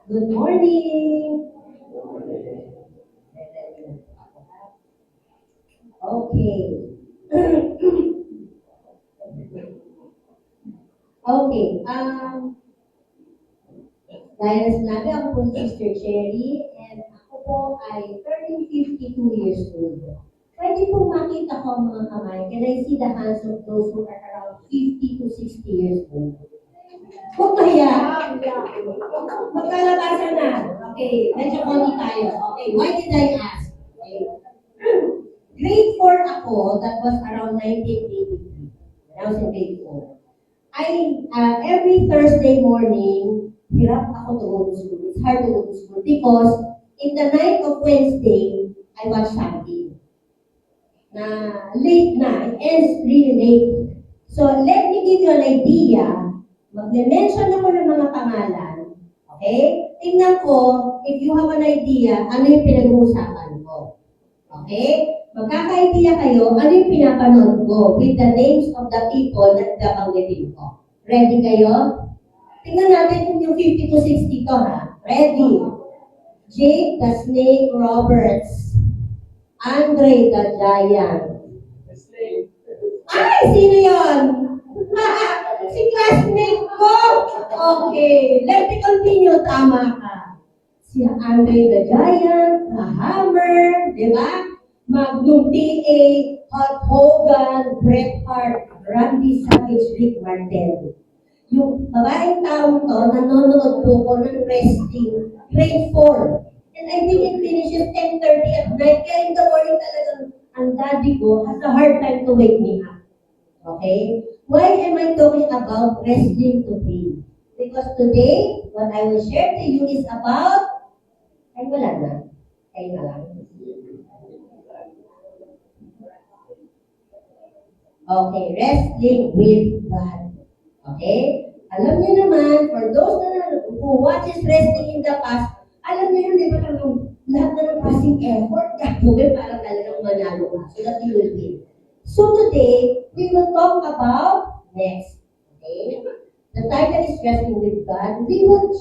Good morning. Okay. Okay. Gaya na sinabi, ako po si Sister Cherry and ako po ay turning 52 years old. Pwede po makita ko ang mga kamay. Can I see the hands of those who are around 50 to 60 years old? Huwag kaya. Magkalabasan na. Okay. Medyo konti tayo. Okay. Why did I ask? Okay. Grade 4 ako, that was around 1983. When I was in grade 4. Every Thursday morning, hirap ako to go to school. It's hard to go to school because in the night of Wednesday, I was shopping. Na late na, it ends really late. So let me give you an idea. Mag-mention ako ng mga pangalan. Okay? Tingnan ko, if you have an idea, ano yung pinag-uusapan ko. Okay? Magkaka-idea kayo, ano yung pinapanood ko with the names of the people na nabanggitin ko. Ready kayo? Tingnan natin kung yung 50 to 60 to ha. Ready? Jake the Snake Roberts. Andre the Giant. Ay, sino yon? Si classmate ko! Okay, let me continue. Tama ka. Si Andre the Giant, the Hammer, di ba? Magnum TA, Hulk Hogan, Bret Hart, Randy Savage, Rick Martel. Yung babaeng taong to, nanonood po ko ng wrestling, grade 4. And I think it finishes 10:30 at night. Kaya in the morning talagang ang daddy ko has a hard time to wake me up. Okay? Why am I talking about wrestling today? Because today, what I will share to you is about, ay wala na. Ay na lang. Okay, wrestling with God. Okay? Alam niyo naman, for those who watches wrestling in the past, alam niyo yun, di ba lahat na ng passing effort gagawin para talagang manalo ka so that you will win. So today, we will talk about next. Okay? The title is Wrestling with God. We will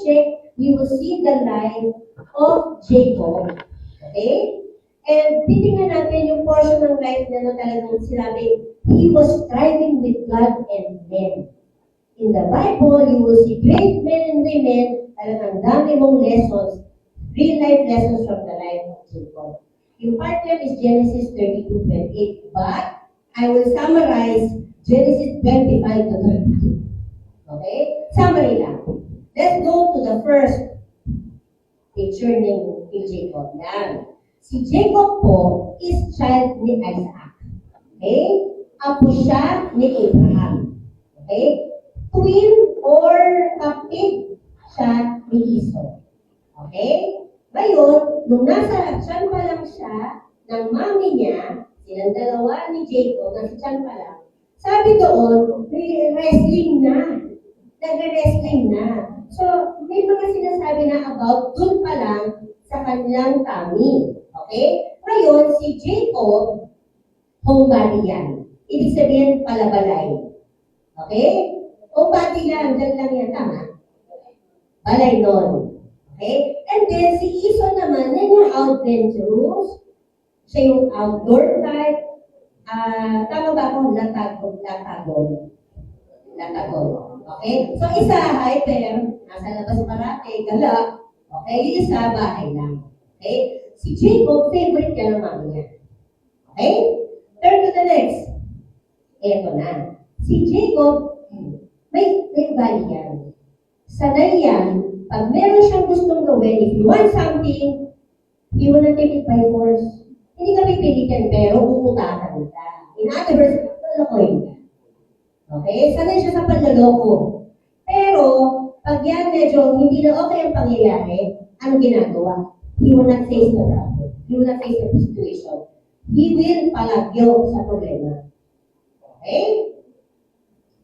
see the life of Jacob. Okay? And titingnan natin yung portion ng life na talagang sinabi, he was striving with God and men. In the Bible, you will see great men and women, talagang dami mong lessons, real life lessons from the life of Jacob. Yung part one is Genesis 32:28, but I will summarize Genesis 25 to 32. Okay? Summary lang. Let's go to the first picture ni Jacob. Yan. Si Jacob po is child ni Isaac. Okay? Apo siya ni Abraham. Okay? Twin or kapatid siya ni Esau. Okay? Ngayon, nung nasa tiyan pa lang siya, ng mami niya, silang dalawa ni Jacob, nasa tiyan pa lang, sabi doon, wrestling na. Nag-wrestling na. So, may mga sinasabi na about dun pa lang sa kanilang tummy. Okay? Ngayon, si Jacob, homebody yan. Ibig sabihin, palabalay. Okay? Homebody lang, dyan lang yan, tama? Balay nun. Okay? And then, si Esau naman, yan yung adventurous. Siya yung outdoor type. Tama ba ako? Latagong. Okay? So, isa, hyper, nasa labas parate, gala. Okay? Yung isa, bahay lang. Okay? Si Jacob, favorite ka ng mami niya. Okay? Turn to the next. Eto na. Si Jacob, may bali yan. Sanay yan, pag meron siyang gustong gawin, if you want something, he will not take it by force. Hindi ka pipilitin, pero uutakan ka. In other words, lalokoyin ka. Okay? Sanay siya sa panlaloko. Pero, pag yan medyo hindi na okay ang pangyayari, ano ginagawa? He will not face the problem. He will not face the situation. He will palagyo sa problema. Okay?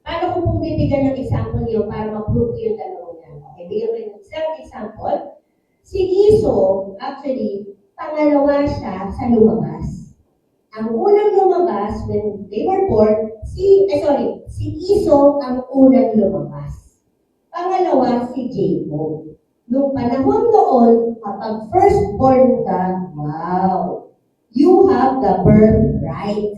Paano kung bibigyan ng example niyo para ma-prove yung dalawa niya? Okay, bigyan ko yung isang example. Si Esau, actually, pangalawa siya sa lumabas. Ang unang lumabas, when they were born, si Esau ang unang lumabas. Pangalawa, si Jacob. Nung panahon noon, kapag firstborn ka, wow, you have the birthright.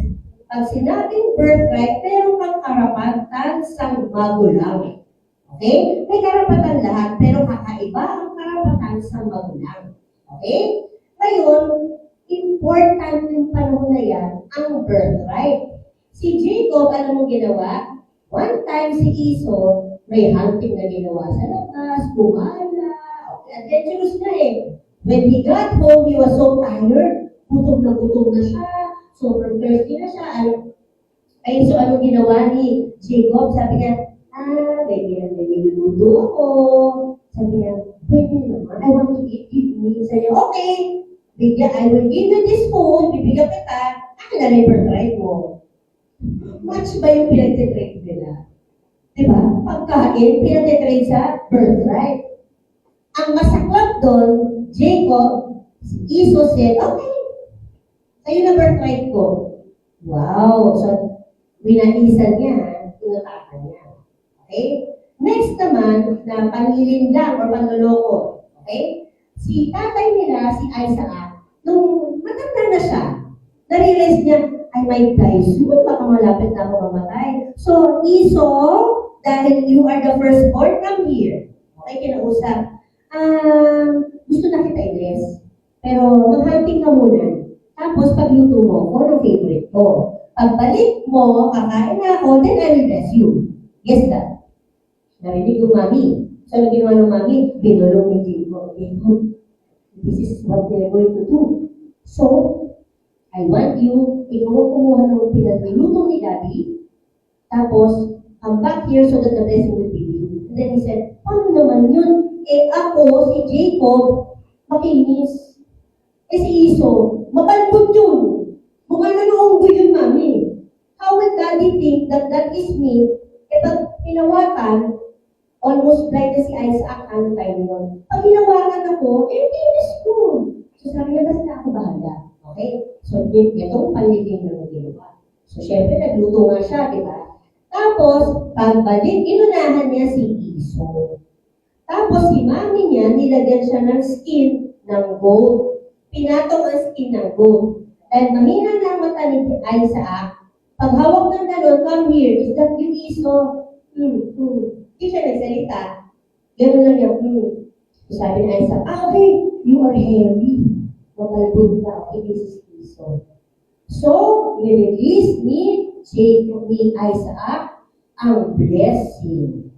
Pag sinabing birthright, meron kang karapatan sa magulang. Okay? May karapatan lahat, pero kakaiba ang karapatan sa magulang. Okay? Ngayon, important yung panahon na yan, ang birthright. Si Jacob, alam mo ginawa? One time si Esau, may hunting na ginawa sa labas, gumala, okay, adventurous na eh. When he got home, he was so tired. Gutom na siya. Sobrang thirsty na siya. Ay, so anong ginawa ni Jacob? Sabi niya, may niluluto ako. Sabi niya, pwede naman, I want to eat, give me. Sabi niya, okay, I will give you this food, bibigyan kita, ano na rin birthright mo? Match ba yung pinag-trade nila? Diba? Pagkain, pinag-trade sa birthright. Ang masaklap doon, Jacob, Esau said, okay, sa'yo na birthright ko. Wow! So, winaisan niya, tinutakan niya. Okay? Next naman, na panlilin lang or panloloko. Okay? Si tatay nila, si Isaac, nung matanda na siya, na-realize niya, I might die soon, baka malapit na ako mamatay. So, Esau, dahil you are the firstborn, come here. Okay, kinausap. Gusto na kita i-dress. Pero mag-hunting ka muna. Tapos pagluto mo, kung anong favorite mo. Pagbalik mo, kakain na ako, then I will bless you. Yes, Dad. Narinig yung mami. So, ano ginawa ng mami? Binulong ni Jacob. This is what they're going to do. So, I want you, ikaw kumuha ng pinagluluto ni Daddy, tapos, come back here so that the blessing will be with you. And then he said, paano naman yun? Ako, si Jacob, makinis. Si Esau, mabalbot yun. Mukha na noong yun, mami. How will Daddy think that that is me? Pag hinawakan, almost like na si Isaac, ano tayo yun? Pag hinawakan ako, kinis ko. So sabi niya, basta ako bahala. Okay? So, itong panlilin na ginawa. So, syempre, nagluto nga siya, di ba? Tapos, pagbalik, inunahan niya si Esau. Tapos, si mami niya, nilagyan siya ng skin ng goat. Pinatong ang skin ng goat. Dahil mahina na ang mata ni Isaac, paghawak ng ganon, come here, is that you, Esau? Hindi siya nagsalita. Ganon lang yung, Sabi ni Isaac, okay, you are heavy. Mabalbog na, okay, this is Esau. So, nirelease ni Jacob, ni Isaac, ang blessing.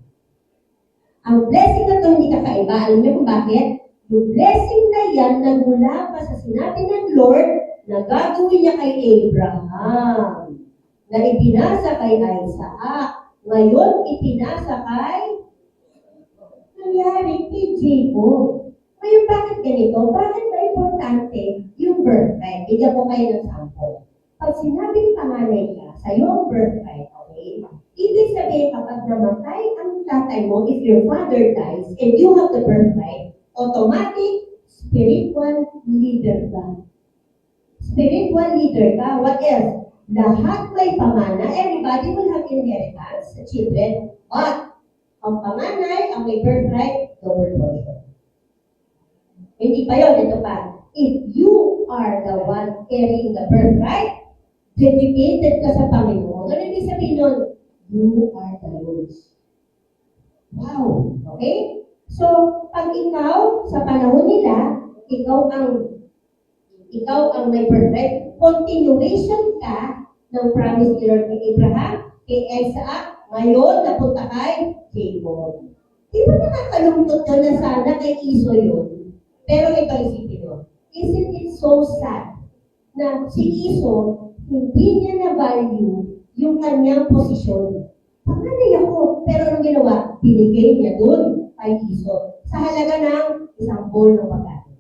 Ang blessing na ito hindi kakaiba. Alam niyo kung bakit? Yung blessing na yan, nagmula pa sa sinabi ng Lord na gagawin niya kay Abraham, na ipinasa kay Isaac. Ngayon, ipinasa kay nangyari kay Jacob. Ngayon, bakit ganito? Bakit ba importante yung birthright? Bigyan ko kayo ng sample. Pag sinabing panganay ka, sa'yo ang birthright, okay? Ibig sabihin, kapag namatay ang tatay mo, if your father dies and you have the birthright, automatic spiritual leader ka. Spiritual leader ka. What else? Lahat may pamana. Everybody will have inheritance sa children. But, ang panganay, ang may birthright, double portion. Hindi pa yun, ito pa. If you are the one carrying the birthright, dedicated ka sa Panginoon, ano ibig sabihin nun? You are the Lord's. Wow! Okay? So, pag ikaw, sa panahon nila, ikaw ang may birthright, continuation ka ng promise ni Lord kay Abraham, kay Isaac, ngayon, napunta kay Jacob. Di ba nakakalungkot ka na sana kay Esau yun? Pero ito isipin mo. Isn't it so sad na si Esau, hindi niya na-value yung kanyang posisyon. Panganay ako, pero anong ginawa? Binigay niya dun kay Esau sa halaga ng isang bowl ng pagkain.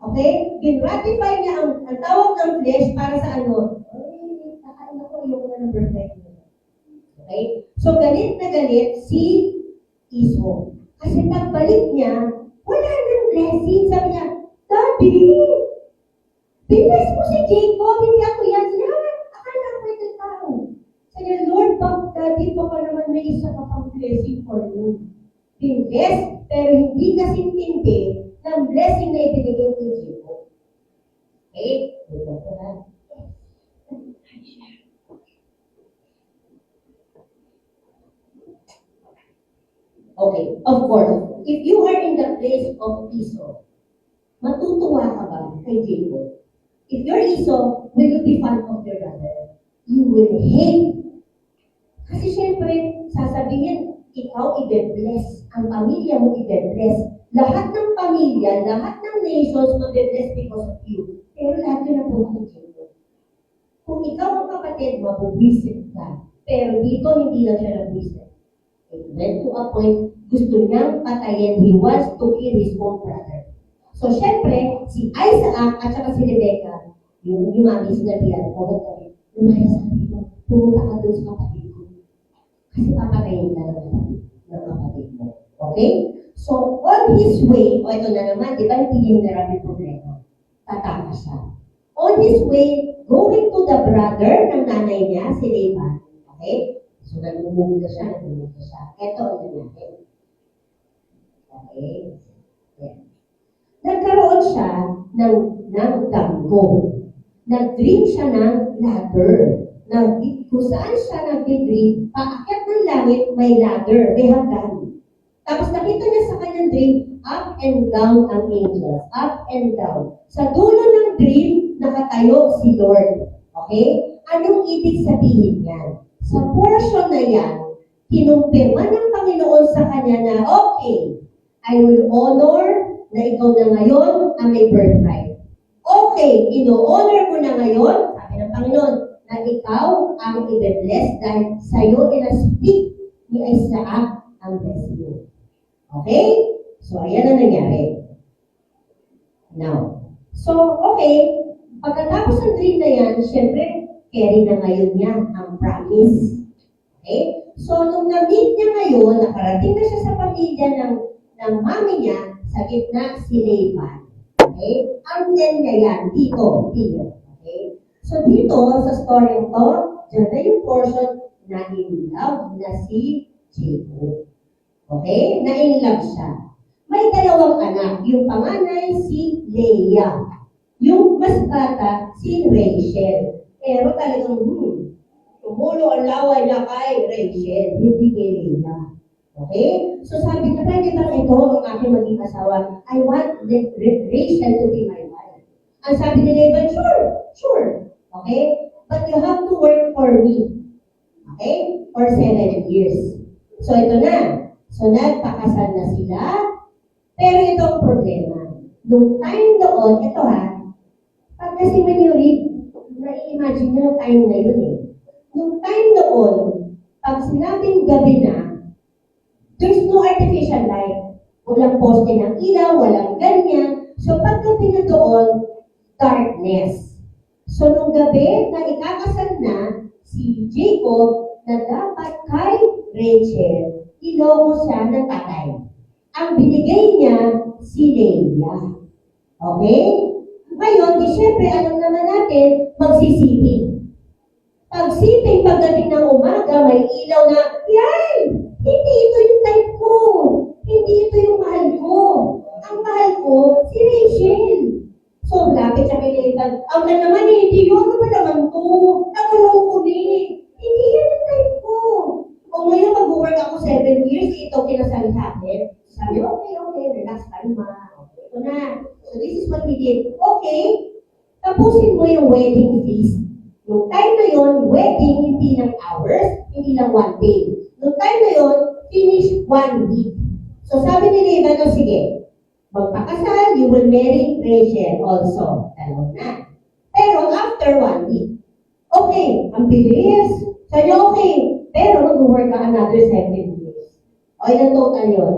Okay? Gin-ratify niya ang tawag ng flesh para sa ano? Ay, kakain ako, yung na ng birthday niya. Okay? So, galit na galit si Esau. Kasi pagbalik niya, wala nang blessing. Sabi niya, Daddy, binless mo si Jacob, hindi ako yan. Akala ko ito tao. Sabi niya, Lord, Daddy, baka naman may isa ka pang blessing for you. Binless, pero hindi kasintindi ng blessing na ibinigay ni Jacob. Okay? Ito po ha. Okay, of course, if you are in the place of Esau, matutuwa ka ba kay Jacob? If you're Esau, will you be fond of your brother? You will hate. Kasi syempre, sasabihin, ikaw i-bless, ang pamilya mo i-bless. Lahat ng pamilya, lahat ng nations mabe-bless because of you. Pero lahat yun ang pumunta kay Jacob. Kung ikaw ang kapatid, mabubwisit ka. Pero dito, hindi lang siya nabwisit. It went to a point, gusto niyang patayin. He wants to kill his own brother. So, syempre, si Isaac at saka si Rebecca, yung mami sinabihan, lumayas ka dito, pumunta ka doon sa kapatid ko. Kasi papatayin ka ng kapatid mo. Okay? So, on his way, o ito na naman, di ba, hindi yung narami problema. Tataka siya. On his way, going to the brother ng nanay niya, si Laban. Okay? So, nagmumugda siya. Ito ang natin. Okay? Yeah. Nagkaroon siya ng damgo. Nag-dream siya ng ladder. Kung saan siya nag-dream, paakyat ng langit, may ladder, may hagdan. Tapos nakita niya sa kanyang dream, up and down ang angels. Up and down. Sa dulo ng dream, nakatayo si Lord. Okay? Anong ibig sabihin yan? Sa portion na yan, kinumpirma ng Panginoon sa kanya na, okay, I will honor na ikaw na ngayon ang may birthright. Okay, ino-honor ko na ngayon, sabi ng Panginoon, na ikaw ang i-bless dahil sa'yo ina-speak ni Isaac ang blessing. Okay? So, ayan ang nangyari. Now, so, okay, pagkatapos ng dream na yan, syempre, carry na ngayon niya ang promise. Okay? So, nung na-meet niya ngayon, nakarating na siya sa pamilya ng mami niya, sa gitna si Laban. Okay? Ang din niya yan, dito. Okay? So, dito, sa story ito, dyan na yung portion na in love na si Jacob. Okay? Na in love siya. May dalawang anak. Yung panganay, si Leah. Yung mas bata, si Rachel. Pero talagang, tumulo ang laway na kay Rachel, hindi kay Leah. Okay? So sabi na, pwede ba ito ang aking maging asawa? I want Rachel to be my wife. Ang sabi ni Laban, sure. Okay? But you have to work for me. Okay? For 7 years. So ito na. So nagpakasal na sila. Pero ito ang problema. Nung time doon, ito ha, pag kasi when you read, na-imagine nyo time na yun eh. Nung time doon, pag sinabing gabi na, there's no artificial light. Walang poste ng ilaw, walang ganyan. So paggabi na doon, darkness. So nung gabi na ikakasal na si Jacob na dapat kay Rachel, iloko siya ng tatay. Ang binigay niya si Leah. Okay? Ngayon, di syempre, alam naman natin, magsisiping. Pagsiping, pagdating ng umaga, may ilaw na, yan! Hindi ito yung type ko. Hindi ito yung mahal ko. Ang mahal ko, si Rachel. So, lapit siya kay Laban. Ang naman hindi yun. Ano ba naman to? Nagalaw ko ni. Hindi yan yung type ko. O ngayon, mag-work ako 7 years, ito kinasal sa akin. Sabi, okay, relax tayo ma. Okay, ito na. So, this is what we did. Okay, tapusin mo yung wedding feast. Yung time na yun, wedding, hindi lang hours, hindi lang 1 day. Yung time na yun, finish 1 week. So sabi ni Laban, sige, magpakasal, you will marry Rachel also. Dalawa na. Pero after 1 week, okay, ang bilis. Sabi niya, okay, pero mag-work ka another 7 years. O, ilang total yun?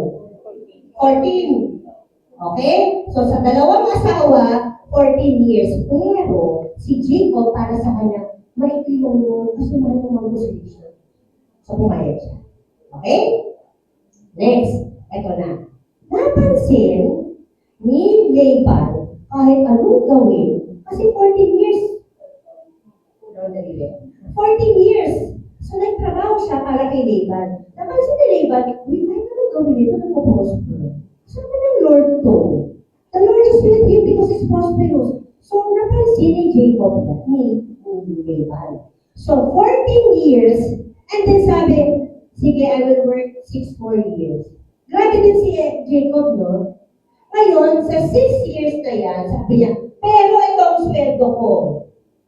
14. Okay? So sa dalawang asawa, 14 years. Pero si Jacob, para sa kanya, maikli lang yun kasi mahal naman ko si Rachel. So pumayag siya. Okay? Next, eto na. Napansin ni Laban kahit anong gawin, kasi 14 years. 14 years. So nagtrabaho siya para kay Laban. Napansin ni Laban, kahit anong gawin ito, nagpo-prosper. Sabi ng Lord to, the Lord is with him because he's prosperous. So, napansin ni Jacob na, ni Laban. So, 14 years, and then sabi, sige, I will work 6 more years. Grabe din si Jacob, no? Ngayon, sa 6 years na yan, sabi niya, pero ito ang sweldo ko.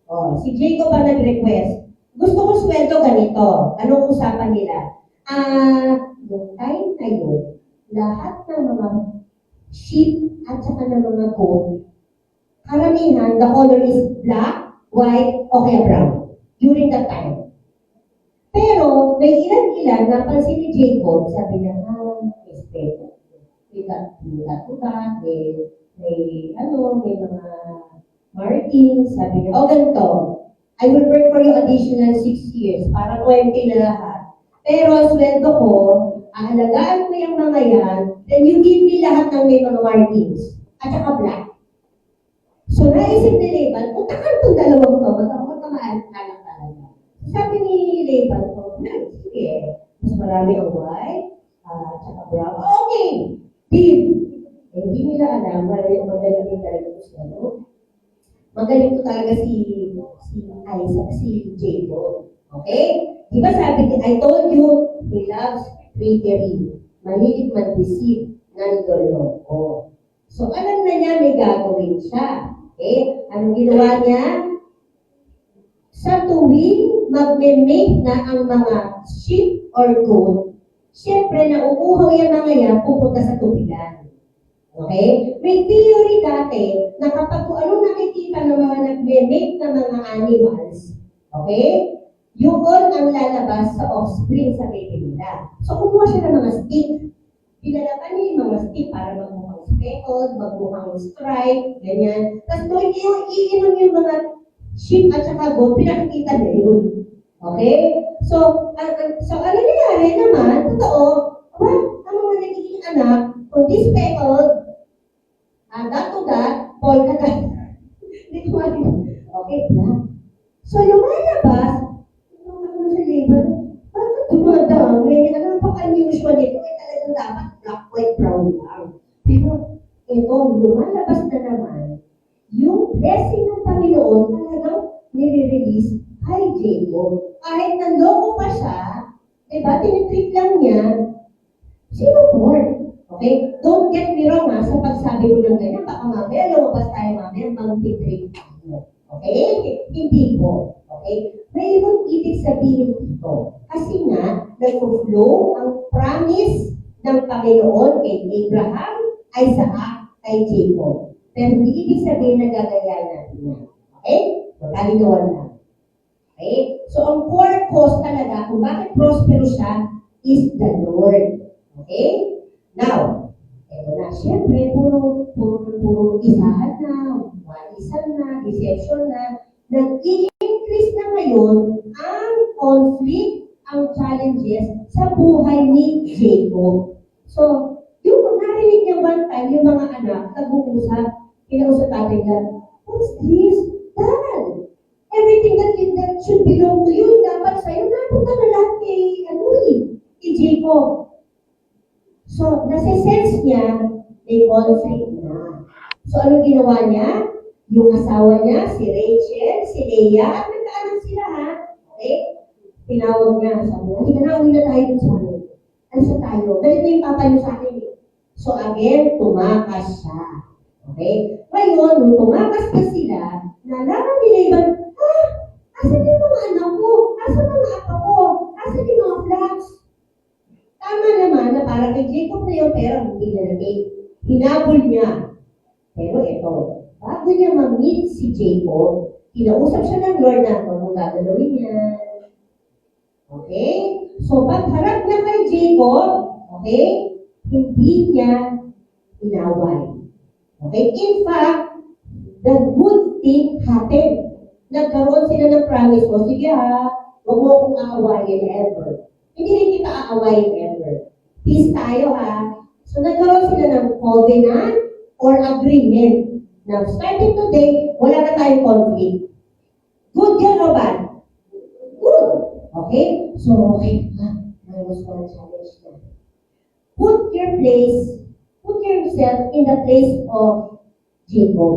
Oh, si Jacob ang nag-request. Gusto ko sweldo ganito. Anong usapan nila? Yung time na yun, lahat ng mga sheep at saka ng mga goat, karamihan, the color is black, white, o kaya brown during that time. Pero may ilan-ilan napansin ni Jacob, sabi niya, respeto. May tatugat, may mga markings, sabi niya, ganito, I will work for you additional 6 years, para 20 na lahat. Pero ang sweldo ko, aalagaan ko yung mga yan, then you give me lahat ng may mga markings, at saka black. So naisip ni Laban, utakan itong dalawang to, magkamahan talaga. Sabi ni Laban, sige, mas marami ang white, at saka brown. Okay, deal. Hindi nila alam, magaling din talaga ito siya, no? Magaling ito talaga si Isaac, si Jacob. Okay? Diba sabi, I told you, he loves trickery. Mahilig mag-deceive, nandoloko. So, alam na niya, may gagawin siya. Okay? Anong ginawa niya? Sa tuwing magme-make na ang mga sheep or goat, siyempre, nauuhaw yung mga yan, pupunta sa tubigan. Okay? May theory dati na kapag kung anong nakikita ng mga nagme-make na mga animals, okay? Yun ang lalabas sa offspring sa baby nila. So, kumuha siya ng mga stick. Pinalaban niya yung mga stick para magmukhang speckled, magmukhang stripe, ganyan. Tapos doon iinom yung mga sheep at saka goat, pinakikita niya yun. Okay? So, ano nangyari naman, totoo, ang mga nagiging anak, kung this speckled, that, polka dot. Hindi ko okay, black. So, lumalabas, sa labor, bakit dumadami? Ano pa unusual nito? Talagang dapat black, white, brown lang. Pero ito, lumalabas na naman, yung blessing ng Panginoon talagang nire-release kay Jacob. Kahit nanloko pa siya, diba, tinitreat lang niya, sino born? Okay? Don't get me wrong sa pagsabi ko ng ganyan, baka mamaya, lumabas tayo mamaya, mag-treat tayo. Okay? Hindi po. Okay? Mayroon ibig sabihin dito. Kasi nga, nag-flow ang promise ng Panginoon kay Abraham, Isaac, kay Jacob. Pero hindi ibig sabihin na gagayahin natin yan. Okay? Magkalinawan lang. Okay? So, ang core cause talaga kung bakit prospero siya is the Lord. Okay? Now, eto na, siyempre, puro isahan na, walisan na, deception na, nag-i-increase na ngayon ang conflict, ang challenges sa buhay ni Jacob. So, yung narinig niya one time, yung mga anak, nag-uusap, kinausap natin yan, what's this? Dad! Everything that should belong to you, dapat sa'yo, napunta na lahat kay Jacob. So, nasa-sense niya, may conflict na. So, anong ginawa niya? Yung asawa niya, si Rachel, si Leah, nagkaanak sila Okay? Tinawag niya, sabi niya, hindi na, uwi na tayo dun sa amin. Ano sa tayo? Ganito yung papa niyo sa akin. So, again, tumakas siya. Okay? Ngayon, nung tumakas na sila, nalaman nila iba, asan yung mga anak ko? Asan mga apa ko? Asan yung mga flags? Tama naman na para kay Jacob na yung pera, hindi niya naging. Hinabol niya. Pero ito, bago niya mag-meet si Jacob, kinausap siya ng Lord na kung gagawin niya. Okay? So, pagharap niya kay Jacob, okay, hindi niya inaway. Okay? In fact, the good thing happened. Nagkaroon sila ng promise mo, sige huwag mo akong aawayin ever. Hindi rin kita aawayin ever. Peace tayo So, nagkaroon sila ng covenant or agreement. Now, starting today, wala na tayong conflict. Good yun o bad? Good. Okay? So, okay. I was one challenge na. Put your place Put yourself in the place of Jacob.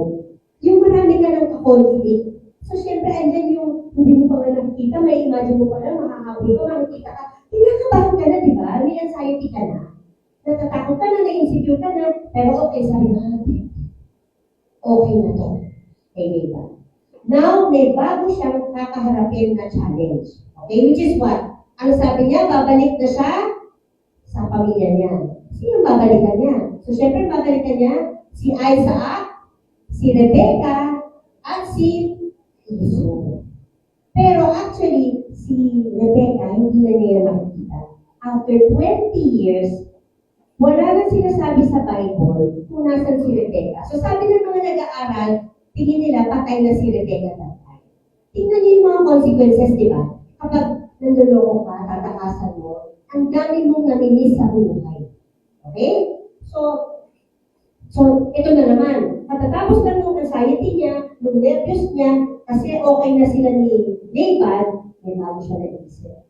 Yung marami ka ng conflict. So, syempre, andyan yung hindi mo pa nga nakikita, may imagine mo pa lang, makakawi ka, makikita ka. Tinakabahan ka na, di ba? May anxiety ka na. Natatakot ka na, na-insecure ka na. Pero okay, sabi na, okay na to. Okay, diba? Now, may bago siyang kakaharapin na challenge. Okay, which is what? Ano sabi niya? Babalik na siya sa pamilya niya. Sino babalikan niya? So, syempre, babalikan niya si Isaac, si Rebecca, at si Esau. Pero actually, si Rebecca, hindi na niya makikita. After 20 years, wala nang sinasabi sa Bible kung nasan si Rebecca. So sabi ng mga nag-aaral, tingin nila patay na si Rebecca that time. Tingnan niyo yung mga consequences, di ba? Kapag nanduloko ka, tatakasan mo, ang dami mong namimiss sa buhay. Okay? So, ito na naman. Pagkatapos na nung anxiety niya, nung nervous niya, kasi okay na sila ni Laban, may bago siya na-isip.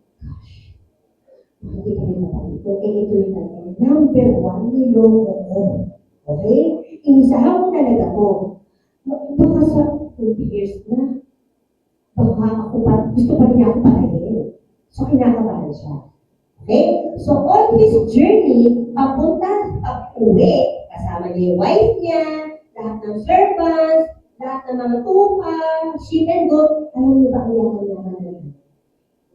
Hindi kami mapalito. Okay, ito yung talaga. Number 1, niloko ko. Okay? Inisahan ko talaga ko. Baka sa 20 years na, baka ako pa, gusto pa niya ako patayin. So, kinakabahan siya. Okay? So, on his journey, uwi, kasama niya yung wife niya, lahat ng servants, lahat ng mga tupa, sheep and goat, alam niyo ba ang yaman-yaman na yun?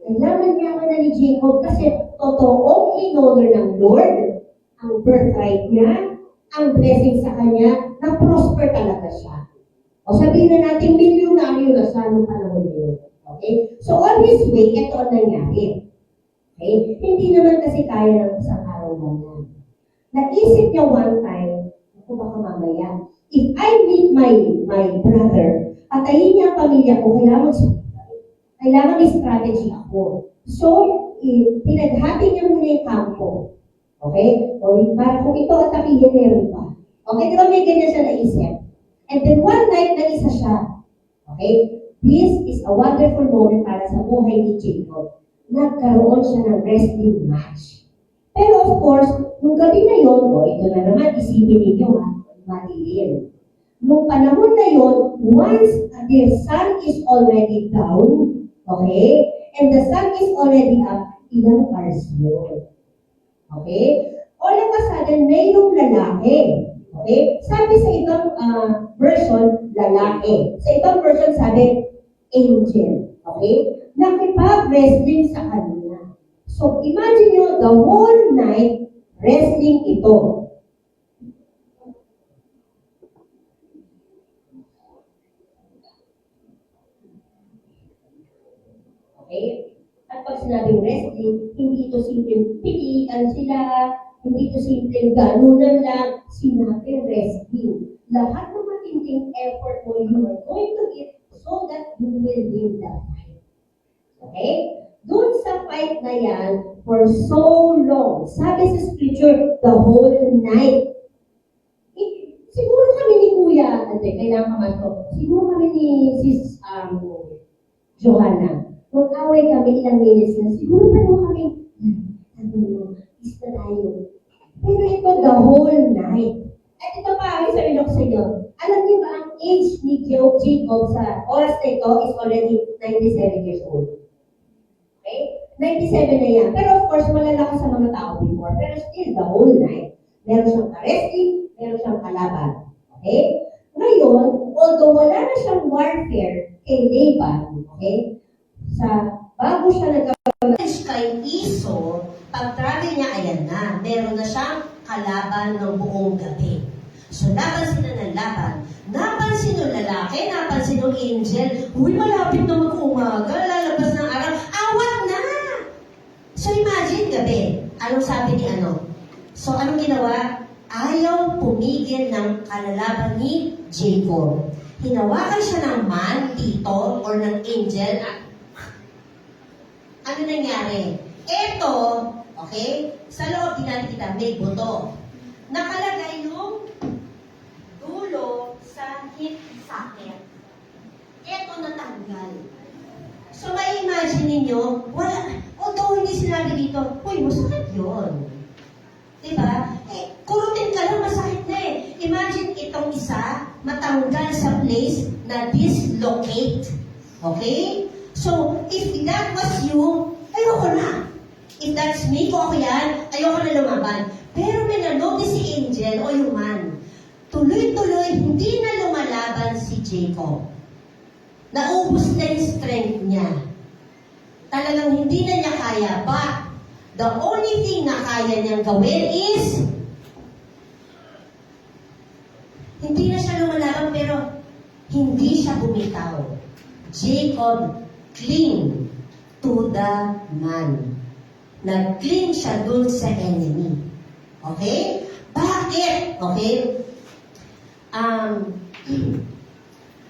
Ang yaman-yaman na ni Jacob kasi totoong in-honor ng Lord, ang birthright niya, ang blessing sa kanya, na-prosper talaga siya. O sabihin na natin, milyonaryo na siya noong panahon na yun. Okay? So on his way, ito ang nangyari. Okay? Hindi naman kasi kaya ng isang araw lang yan. Naisip niya one time, ako baka mamaya, if I meet my brother, patayin niya ang pamilya ko, kailangan may strategy ako. So, pinaghati niya muna yung kampo. Okay? O, para kung ito at takiyan, meron pa. Okay, di ba may ganyan siya naisip? And then one night, nag-isa siya. Okay? This is a wonderful moment para sa buhay ni Jacob. Nagkaroon siya ng wrestling match. Pero of course, nung gabi na yun, ito na naman, isipin ninyo madilim. Nung panahon na yun, once the sun is already down, okay, and the sun is already up, ilang hours yun. Okay? All of a sudden, mayroong lalaki. Okay? Sabi sa ibang version, lalaki. Sa ibang version, sabi, angel. Okay? Nakipag-wrestling sa kanya. So, imagine nyo, the whole night, wrestling ito. Okay? At pag sinabing wrestling, hindi ito simpleng pilihan sila, hindi ito simpleng ganunan lang, sinabi wrestling. Lahat ng matinding effort mo, you are going to give so that you will win the fight. Okay? Doon sa fight na yan, for so long, sabi sa scripture, the whole night. Siguro kami ni Kuya, kailangan ka man to, siguro kami ni Sis Johanna, mag-away kami ilang minutes na, siguro pa naman kami, is na tayo. Pero ito, the whole night. At ito pa, sabi ko sa inyo, alam niyo ba ang age ni Jacob sa oras na ito is already 97 years old. Okay? 97 na yan. Pero of course, malalakas sa mga tao before. Pero still, the whole night. Meron siyang ka-wrestling, meron siyang kalaban. Okay? Ngayon, although wala na siyang warfare kay Laban, okay? Bago siya nagkaroon kay Esau, pag-travel niya, ayan na. Meron na siyang kalaban ng buong gabi. So, laban sila ng laban. Napansin ng lalaki, napansin ng angel, uy, malapit na mag-umaga, lalabas ng araw, awat na! So, imagine, gabi. Anong sabi ni ano? So, anong ginawa? Ayaw pumigil ng kalalaban ni Jacob. Hinawakan siya ng man dito or ng angel at ano nangyari? Ito, okay, sa loob din natin kita, may buto. Nakalagay yung dulo sa hip socket. Ito natanggal. So, may imagine ninyo, wala, although hindi sinabi dito, uy, masakit yun. Diba? Kurutin ka lang, matanggal sa place na dislocate. Okay? So, if that was you, ayoko na. If that's me, kung ako yan, ayoko na lumaban. Pero may na-notice si Angel o yung man, tuloy-tuloy, hindi na lumalaban si Jacob. Naubos na yung strength niya. Talagang hindi na niya kaya. But, the only thing na kaya niyang gawin is, hindi na siya lumalaban, pero hindi siya bumitaw. Jacob cling to the man. Nag-cling siya dun sa enemy. Okay? Bakit? Okay?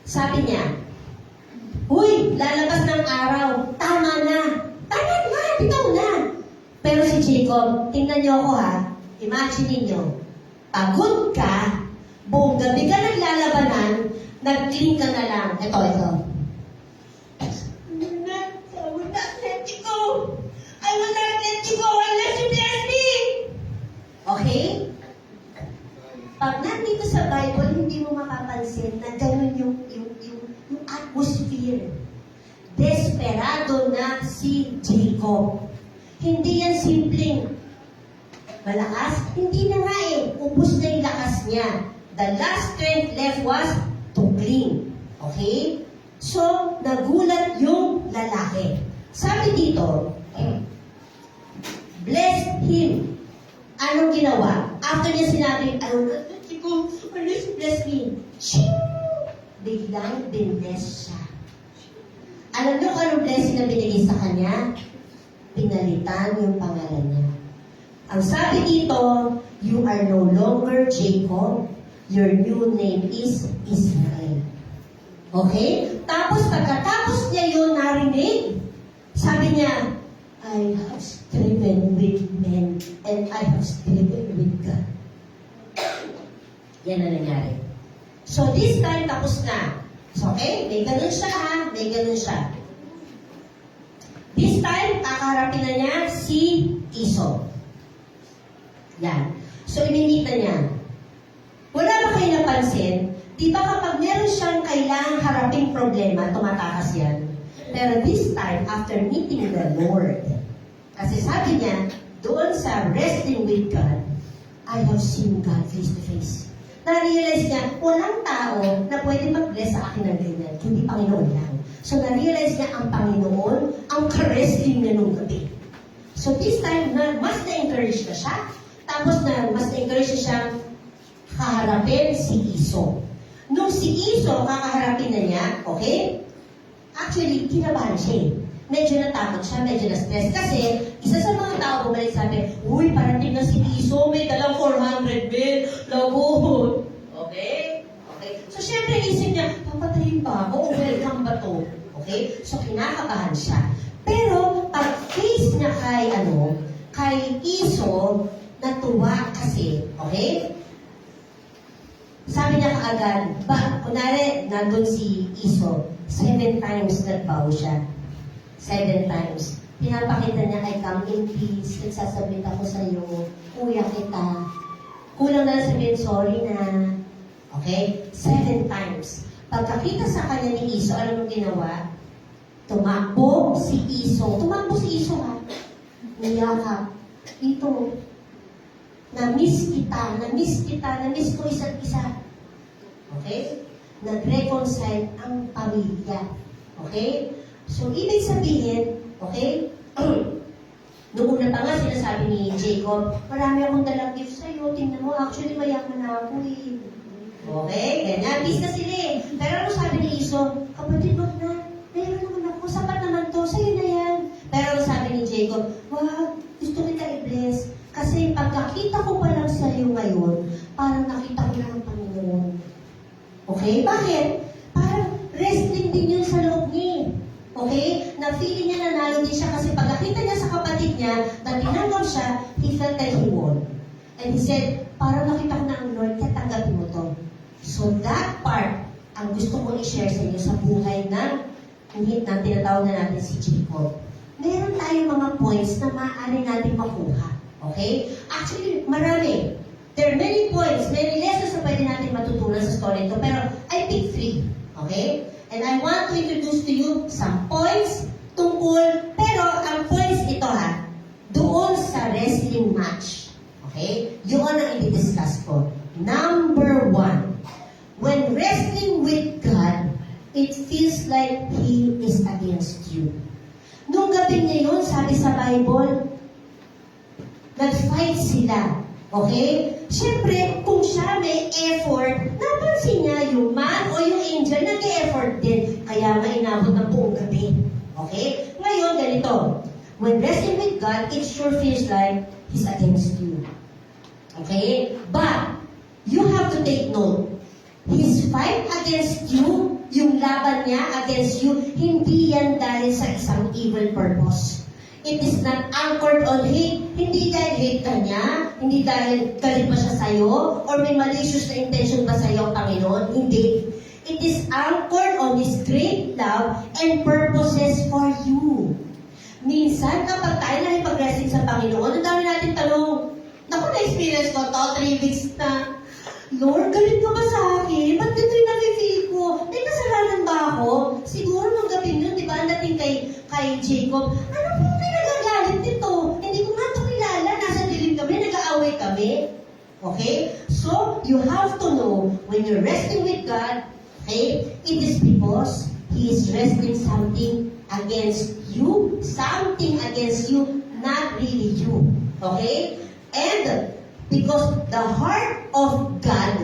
Sabi niya, "Uy, lalabas ng araw. Tama na. Tama na. Bitaw na." Pero si Jacob, tingnan niyo ako ha. Imagine niyo, pagod ka, buong gabi ka naglalabanan, nag-cling ka na lang. Ito. I will not let you go unless you bless me. Okay? Pag nandito sa Bible, hindi mo mapapansin na ganun yung atmosphere. Desperado na si Jacob. Hindi yan simpleng malakas. Hindi na nga ubus na yung lakas niya. The last strength left was to cling. Okay? So, nagulat yung lalaki. Sabi dito, bless him. Anong ginawa? After niya sinabi, bless me. Biglang binbless siya. Alam niyo kung anong blessing na binigay sa kanya? Pinalitan yung pangalan niya. Ang sabi dito, you are no longer Jacob. Your new name is Israel. Okay? Tapos pagkatapos niya yun narinig, sabi niya, I have striven with men and I have striven with God. Yan na nangyari. So this time, tapos na. So, okay? May ganun siya ha. May ganun siya. This time, kakaharapin na niya si Esau. Yan. So, ininita niya. Wala ba kayo napansin? Di ba kapag meron siyang kailangang haraping problema, tumatakas yan? Pero this time, after meeting the Lord, kasi sabi niya, doon sa wrestling with God, I have seen God face to face. Na-realize niya, walang tao na pwede mag-bless sa akin ng ganyan, kundi Panginoon lang. So na-realize niya ang Panginoon, ang ka-wrestling niya nung gabi. So this time, mas na-encourage na siya, tapos mas na-encourage na siyang kaharapin si Esau. Nung si Esau, kakaharapin na niya, okay? Actually, kinabahan siya. Medyo natakot siya, medyo na-stress. Kasi, isa sa mga tao bumalik sabi, uy, parating na si Esau, may dalang 400 men, lagot. Okay? Okay. So, syempre, isip niya, papatayin ba ako? O welcome ba to? Okay? So, kinakabahan siya. Pero, pag-face niya kay Esau, natuwa kasi, okay? Sabi niya kaagad, kunwari, nandun si Esau, 7 times nagbow siya. 7 times. Pinapakita niya, I come in peace, nagsasabit ako sa iyo, kuya kita. Kulang na lang sabihin, sorry na. Okay? 7 times. Pagkakita sa kanya ni Esau, alam mo ginawa? Tumakbo si Esau. Tumakbo si Esau ha. Niyakap. Ito. Na-miss ko isa't isa. Okay? Nag-reconcile ang pamilya. Okay? So, ibig sabihin, okay? Noong una pa nga sinasabi ni Jacob, marami akong dalang gift sa'yo. Tingnan mo, actually mayaman na ako eh. Okay? Ganyan. Peace na sila eh. Pero ano sabi ni Esau? Kapatid, wag na. Mayroon naman ako. Sapat naman to. Sa'yo na yan. Pero ano sabi ni Jacob? Wag, gusto kita i-bless. Kasi pagkakita ko pa lang sa'yo ngayon, parang nakita ko lang ang Panginoon. Okay? Bakit? Parang wrestling din yun sa loob niya. Okay? Na-feeling niya nanalo din siya kasi pagkakita niya sa kapatid niya, na tinanggap siya, he felt that he won. And he said, parang nakita ko na ang Lord, tatanggapin mo to. So that part, ang gusto ko i-share sa inyo sa buhay na tinatawag na natin si Jacob. Meron tayong mga points na maaari natin makuha. Okay? Actually, marami. There are many points, many lessons na pwede natin matutunan sa story ito, pero I pick 3. Okay? And I want to introduce to you some points tungkol, pero ang points ito ha, doon sa wrestling match. Okay? Yun ang i-discuss ko. Number 1, when wrestling with God, it feels like He is against you. Nung gabi niya yun, sabi sa Bible, nag-fight sila. Okay? Siyempre, kung siya may effort, napansin niya yung man o yung angel nag-effort din. Kaya nga inabot ng buong gabi. Okay? Ngayon, ganito. When wrestling with God, it sure feels like He's against you. Okay? But, you have to take note. His fight against you, yung laban niya against you, hindi yan dahil sa isang evil purpose. It is not anchored on hate. Hindi dahil hate ka niya, hindi dahil galit pa siya sa'yo, or may malicious na intention ba sa'yo, Panginoon? Hindi. It is anchored on His great love and purposes for you. Minsan, kapag tayo nakipag-wrestling sa Panginoon, ang dami natin tanong, naku, na-experience ko to, 3 weeks na, Lord, galit ka ba sa akin? Ba't dito yung nafe-feel ko? May kasalanan ba ako? Siguro nung gabi yun, di ba, ang dating kay Jacob, ano po pinagagalit nito? Hindi ko nga ito kilala. Nasa dilim kami, nag-aaway kami. Okay? So, you have to know, when you're wrestling with God, okay, it is because He is wrestling something against you, not really you. Okay? And, because the heart of God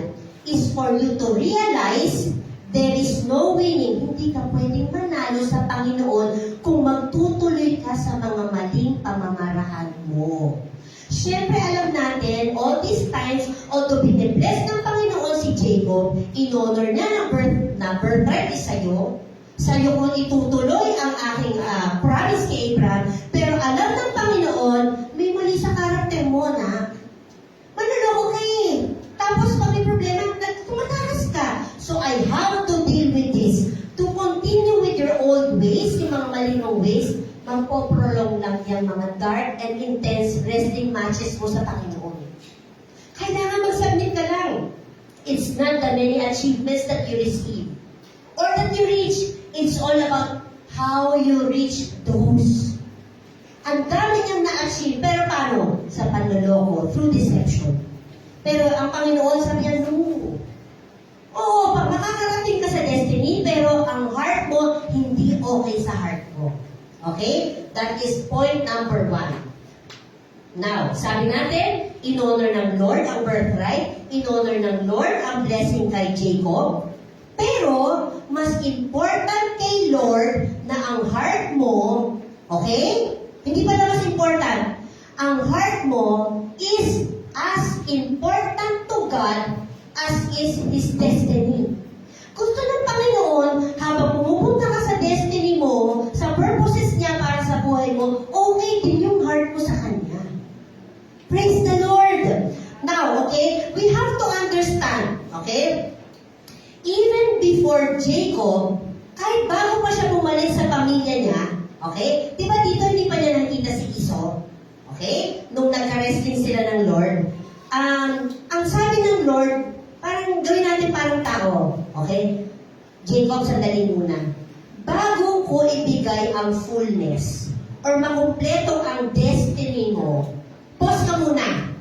is for you to realize there is no winning. Hindi ka pwedeng manalo sa Panginoon kung magtutuloy ka sa mga maling pamamaraan mo. Siyempre, alam natin, all these times, although binibless ng Panginoon si Jacob, in-honor niya na birthright is sa'yo. Sa'yo kung itutuloy ang aking promise kay Abraham. Pero alam ng Panginoon, may mali sa karakter mo na manloloko ka eh. Tapos pag may problema, tumatakas ka. So I have to deal with this. To continue with your old ways, yung mga malinong ways, magpoprolong lang yung mga dark and intense wrestling matches mo sa Panginoon. Kailangan mag-submit ka lang. It's not the many achievements that you receive or that you reach. It's all about how you reach those. Ang dami niyang na-achieve, pero paano? Sa panloloko, through deception. Pero ang Panginoon sabi niya, no. Oo, makakarating ka sa destiny, pero ang heart mo, hindi okay sa heart mo. Okay? That is point number 1. Now, sabi natin, in-honor ng Lord ang birthright, in-honor ng Lord ang blessing kay Jacob, pero, mas important kay Lord na ang heart mo, okay? Hindi pa na mas important. Ang heart mo is as important to God as is His destiny. Gusto ng Panginoon, habang pumupunta ka sa destiny mo, sa purposes niya para sa buhay mo, okay din yung heart mo sa Kanya. Praise the Lord! Now, okay, we have to understand, okay? Even before Jacob, kahit bago pa siya bumalik sa pamilya niya, okay? Di ba dito hindi pa niya nakita si Esau? Okay? Nung nagka-wrestling sila ng Lord. Ang sabi ng Lord, parang gawin natin parang tao. Okay? Jacob, sandali muna. Bago ko ibigay ang fullness or makumpleto ang destiny mo, pause ka muna.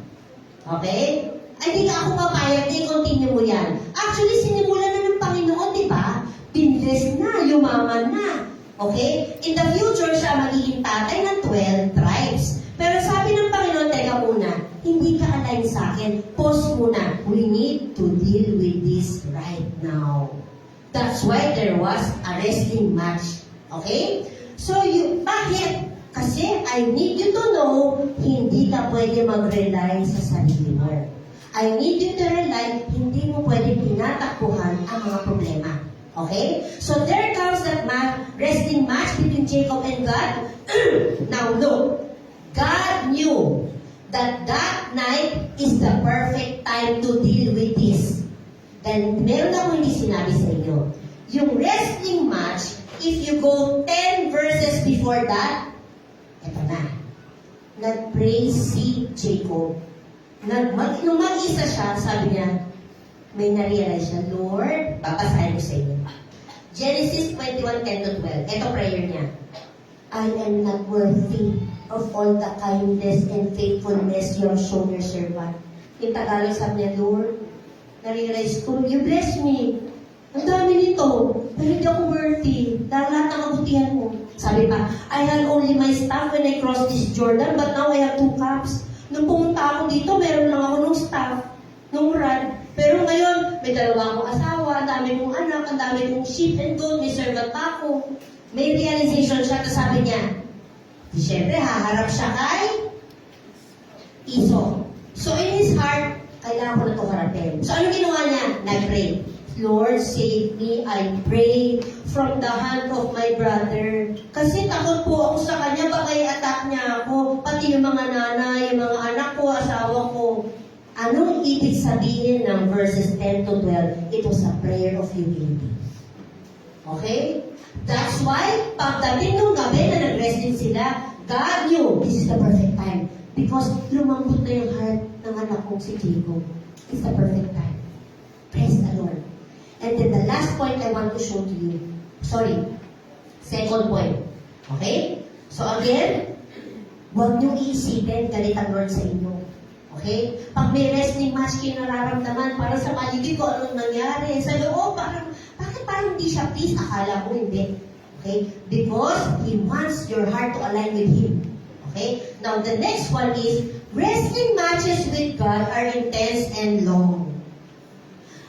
Okay? Ay, di ka ako papayag, di continue mo yan. Actually, sinimulan na ng Panginoon, di ba? Binless na, yumaman na. Okay? In the future, siya magiging tatay ng 12 tribes. Pero sabi ng Panginoon, teka muna, hindi ka align sa akin. Pause muna. We need to deal with this right now. That's why there was a wrestling match. Okay? So, bakit? Kasi I need you to know, hindi ka pwede mag-rely sa sarili mo. I need you to realize, hindi mo pwede tinatakbuhan ang mga problema. Okay? So there comes that wrestling match between Jacob and God. Now look, God knew that that night is the perfect time to deal with this. Then meron ako hindi sinabi sa inyo. Yung wrestling match, if you go 10 verses before that, eto na. Nag-pray si Jacob Nung mag-isa siya, sabi niya, may na-realize siya, Lord, babasahin ko sa inyo. Genesis 21:10-12. Ito prayer niya. I am not worthy of all the kindness and faithfulness you have shown your servant. In Tagalog, sabi niya, Lord, na-realize ko, you bless me. Ang dami nito, pero hindi ako worthy. Dahil lahat ng kabutihan mo. Sabi pa, I had only my staff when I crossed this Jordan, but now I have 2 cups. Nung pumunta ako dito, meron lang ako nung staff, nung rod. Pero ngayon, may 2 akong asawa, ang dami kong anak, ang dami kong sheep and goat, may servant pa ako. May realization siya, tapos sabi niya, siyempre, haharap siya kay Esau. So in his heart, kailangan ko na ito harapin. So ano ginawa niya? Nag-pray. Lord, save me, I pray, from the hand of my brother. Kasi takot po ako sa kanya, baka i-attack niya ako, pati yung mga nanay, yung mga anak ko, asawa ko. Anong ibig sabihin ng verses 10-12? It was a prayer of humility. Okay? That's why, pagdating nung gabi na nag-rest din sila, God knew this is the perfect time. Because lumambot na yung heart ng anak kong si Jacob. It's the perfect time. Praise the Lord. And then the last point I want to show to you. Sorry. Second point. Okay? So again, huwag niyong iisipin galit ang Lord sa inyo. Okay? Pag may wrestling match kayo nararamdaman, parang sa paligid ko anong nangyari. Sa loob, bakit parang hindi siya please? Akala ko hindi. Okay? Because He wants your heart to align with Him. Okay? Now, the next one is, wrestling matches with God are intense and long.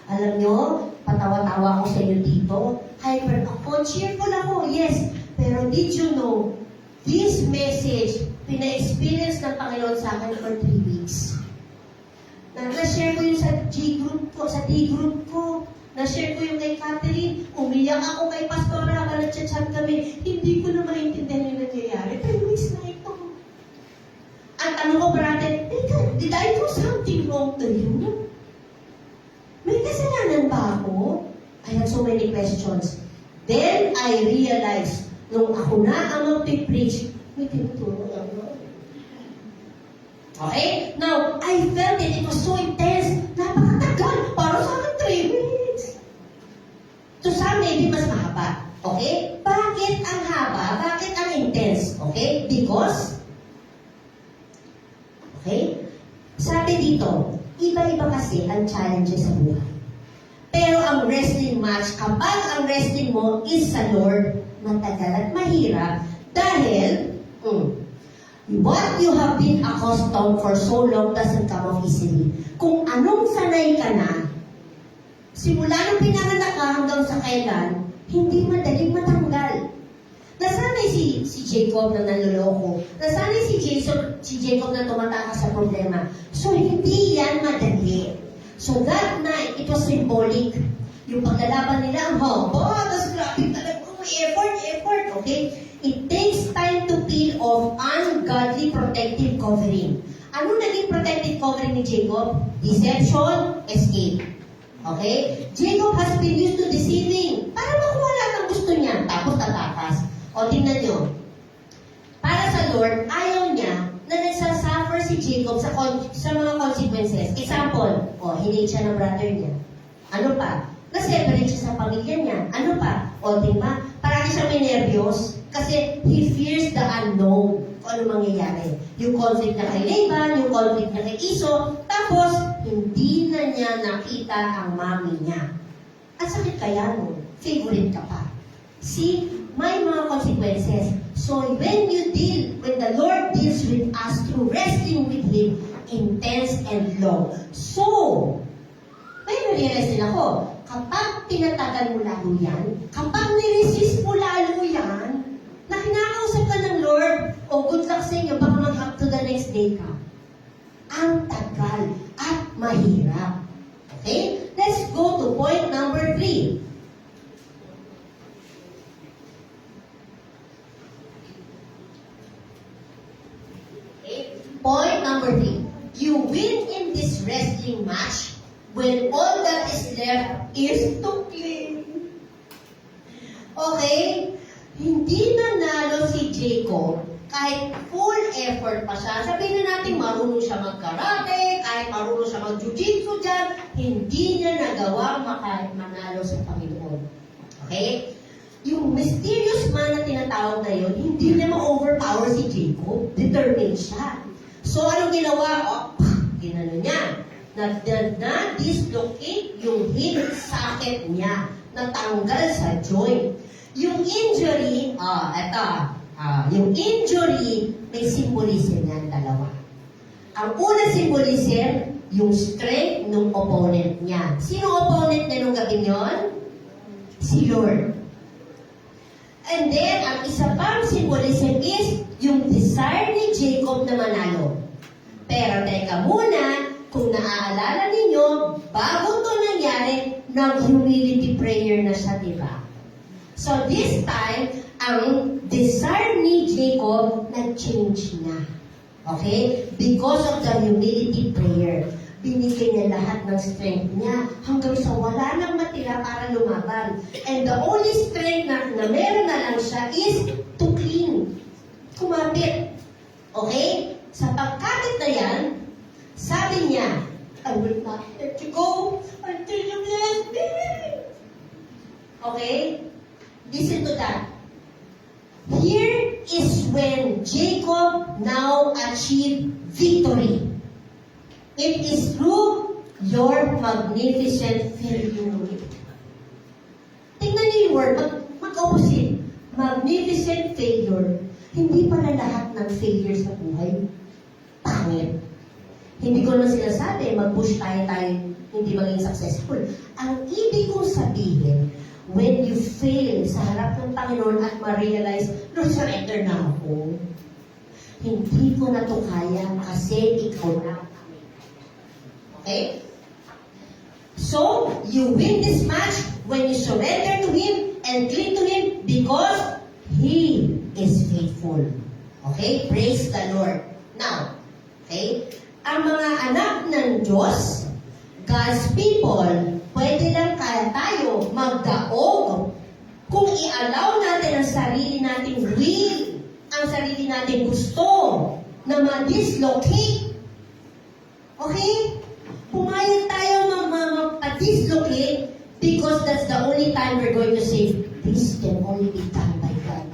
Alam nyo, patawa-tawa ako sa inyo dito. Hyper ako, cheerful ako, yes. Pero did you know, this message, pina-experience ng Panginoon sa akin for 3 weeks. Na-share ko yung sa G-group ko, sa D-group ko. Na-share ko yung kay Catherine. Umiyak ako kay Pastora habang nag-chat kami. Hindi ko na maintindihan yung nangyayari. 3 weeks na ito. Ang tanong ko parate, did I do something wrong to you? May kasalanan ba ako? I had so many questions. Then, I realized, nung ako na ang mag-preach, may tinuturo ako. Okay? Now, I felt it. It was so intense. Napakatagal. Para sa akin, 3 weeks. To some, maybe mas mahaba. Okay? Bakit ang haba? Bakit ang intense? Okay? Because, okay? Sabi dito, iba-iba kasi ang challenges sa buhay. Pero ang wrestling match, kapag ang wrestling mo is sa Lord, matagal at mahirap dahil what you have been accustomed for so long doesn't come off easily. Kung anong sanay ka na, simula nung pinanganak ka hanggang sa kailan, hindi madaling matanggal. Nasanay si Jacob na nanloloko. Nasanay si Jacob na tumatakas sa problema. So, hindi yan madali. So, that night, it was symbolic. Yung paglalaban nila, ang haba, tapos grabe talaga, effort, okay? It takes time to peel off ungodly protective covering. Ano naging protective covering ni Jacob? Deception, escape. Okay? Jacob has been used to deceiving para makuha lahat ng gusto niya, tapos tatakas. O, tingnan nyo. Para sa Lord, ayaw niya na nagsasuffer si Jacob sa mga consequences. Example, hinate siya ng brother niya. Ano pa? Na-separate siya sa pamilya niya. Ano pa? O, tingnan, parang siya may nervyos kasi he fears the unknown kung ano mangyayari. Yung conflict na kay Laban, yung conflict na kay Esau, tapos hindi na niya nakita ang mami niya. At sakit kaya no? Favorite ka pa. See, may mga consequences. So when the Lord deals with us through wrestling with Him, intense and long. So, may na-realize din ako, kapag tinatagal mo lalo yan, kapag niresist mo lalo yan, na kinakausap ka ng Lord, good luck sa inyo, baka mag-up to the next day ka. Ang tagal at mahirap. Okay? Let's go to point number 3. Point number 3. You win in this wrestling match when all that is left is to cling. Okay? Hindi nanalo si Jacob kahit full effort pa siya, sabihin na natin marunong siya mag-karate, kahit marunong siya mag-jiu-jitsu dyan, hindi niya nagawa manalo sa Panginoon. Okay? Yung mysterious man na tinatawag na yun, hindi niya ma-overpower si Jacob. Determined siya. So, anong ginawa? Ginano niya. Na-dislocate yung hip socket niya. Natanggal sa joint. Yung injury, yung injury, may symbolism yan, dalawa. Ang una symbolism, yung strength ng opponent niya. Sino opponent niya nung gabi yon? Si Lord. And then, ang isa pang symbolism is yung desire ni Jacob na manalo. Pero teka muna, kung naaalala ninyo, bago ito nangyari, nag-humility prayer na siya, di ba? So this time, ang desire ni Jacob nag-change na. Okay? Because of the humility prayer. Binigay niya lahat ng strength niya hanggang sa wala nang matira para lumaban. And the only strength na meron na lang siya is to cling. Kumapit. Okay? Sa pagkapit na yan, sabi niya, I will not let you go until you bless me. Okay? Listen to that. Here is when Jacob now achieved victory. It is through your magnificent failure. Tingnan niyo yung word, mag-opposite. Magnificent failure. Hindi pala lahat ng failure sa buhay pangit. Hindi ko naman sinasabi, mag-push tayo hindi maging successful. Ang ibig kong sabihin, when you fail sa harap ng Panginoon at ma-realize, Lord, surrender na ako. Hindi ko na to kaya kasi ikaw na. Okay? So, you win this match when you surrender to Him and cling to Him because He is faithful. Okay? Praise the Lord. Now, okay? Ang mga anak ng Diyos, God's people, pwede lang kaya tayo magdaog kung i-allow natin ang sarili nating will, ang sarili nating gusto na ma-dislocate. Okay? Pumayag tayo mag-dislocate because that's the only time we're going to say, this can only be done by God.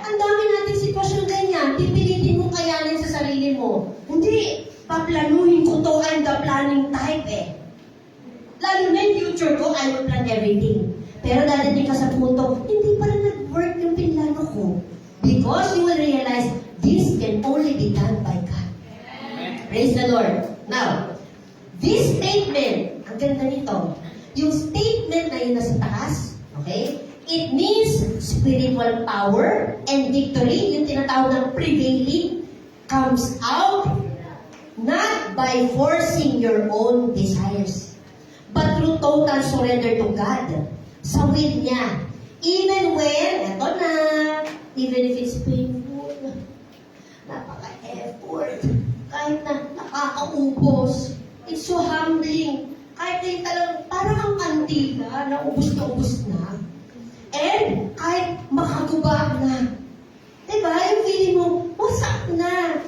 Ang dami nating sitwasyon ganyan, pipilitin mo kayanin sa sarili mo. Hindi, paplanuhin ko to, I'm the planning type eh. Lalo na yung future ko, I will plan everything. Pero dadating ka sa punto, hindi pala nag-work yung pinlano ko. Because you will realize, this can only be done by God. Praise the Lord. Now, this statement, ang ganda nito, yung statement na yun nasa taas, okay? It means spiritual power and victory, yung tinatawag ng prevailing, comes out not by forcing your own desires, but through total surrender to God, sa will niya. Even when, eto na, even if it's painful, napaka-effort, kahit na nakakaubos, it's so humbling. Kahit na yung talagang parang ang kandila na ubus na. And kahit makagubag na. Diba? Yung feeling mo, wasak na.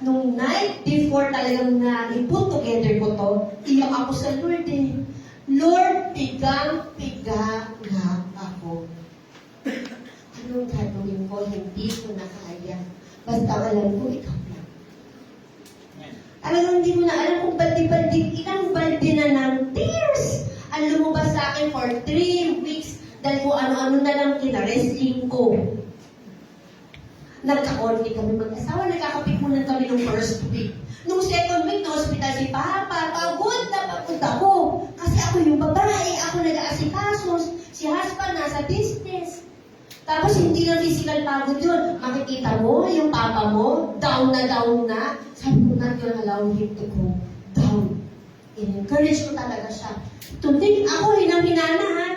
Nung night before talagang na i-put together ko to, iyak ako sa Lord eh. Lord, pigang-piga na ako. Anong gagawin ko? Hindi ko na kaya. Basta alam ko, ikaw lang. Talagang hindi mo na alam kung baldi-baldi, ilang baldi na ng tears ang lumabas sa akin for 3 weeks dahil kung ano-ano na lang kina-wrestling ko. Nagka-conflict kami mag-asawa, nagkakapikunan kami nung first week. Nung second week, na hospital si Papa, pagod na pagod ako. Kasi ako yung babae, ako nag-aasikasos, si husband nasa business. Tapos hindi lang physical pagod yun. Makikita mo, yung papa mo, down na. Sabi ko, not gonna allow him to go down. In-encourage ko talaga siya. To think ako, hinang-hinana ha.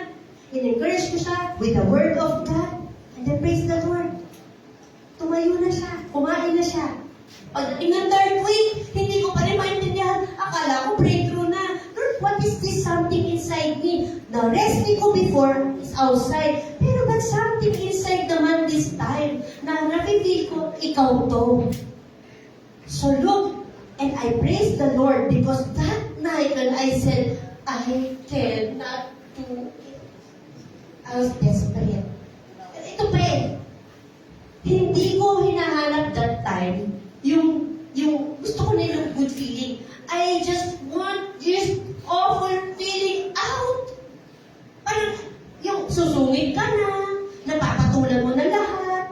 In-encourage ko siya with the word of God. And then praise the Lord. Tumayo na siya. Kumain na siya. Pagdating ng third week, hindi ko pa rin maintindihan. Akala ko breakthrough na. Lord, what is this something inside me? The wrestling ko before is outside. Pero ba but something inside naman this time na napipil ko, ikaw to. So look, and I praise the Lord because that night when I said, I cannot do it, I was desperate. Ito pa eh. Hindi ko hinahanap that time yung gusto ko na yung good feeling. I just want this awful feeling out. Parang yung susungit ka na, napapatulan mo na lahat.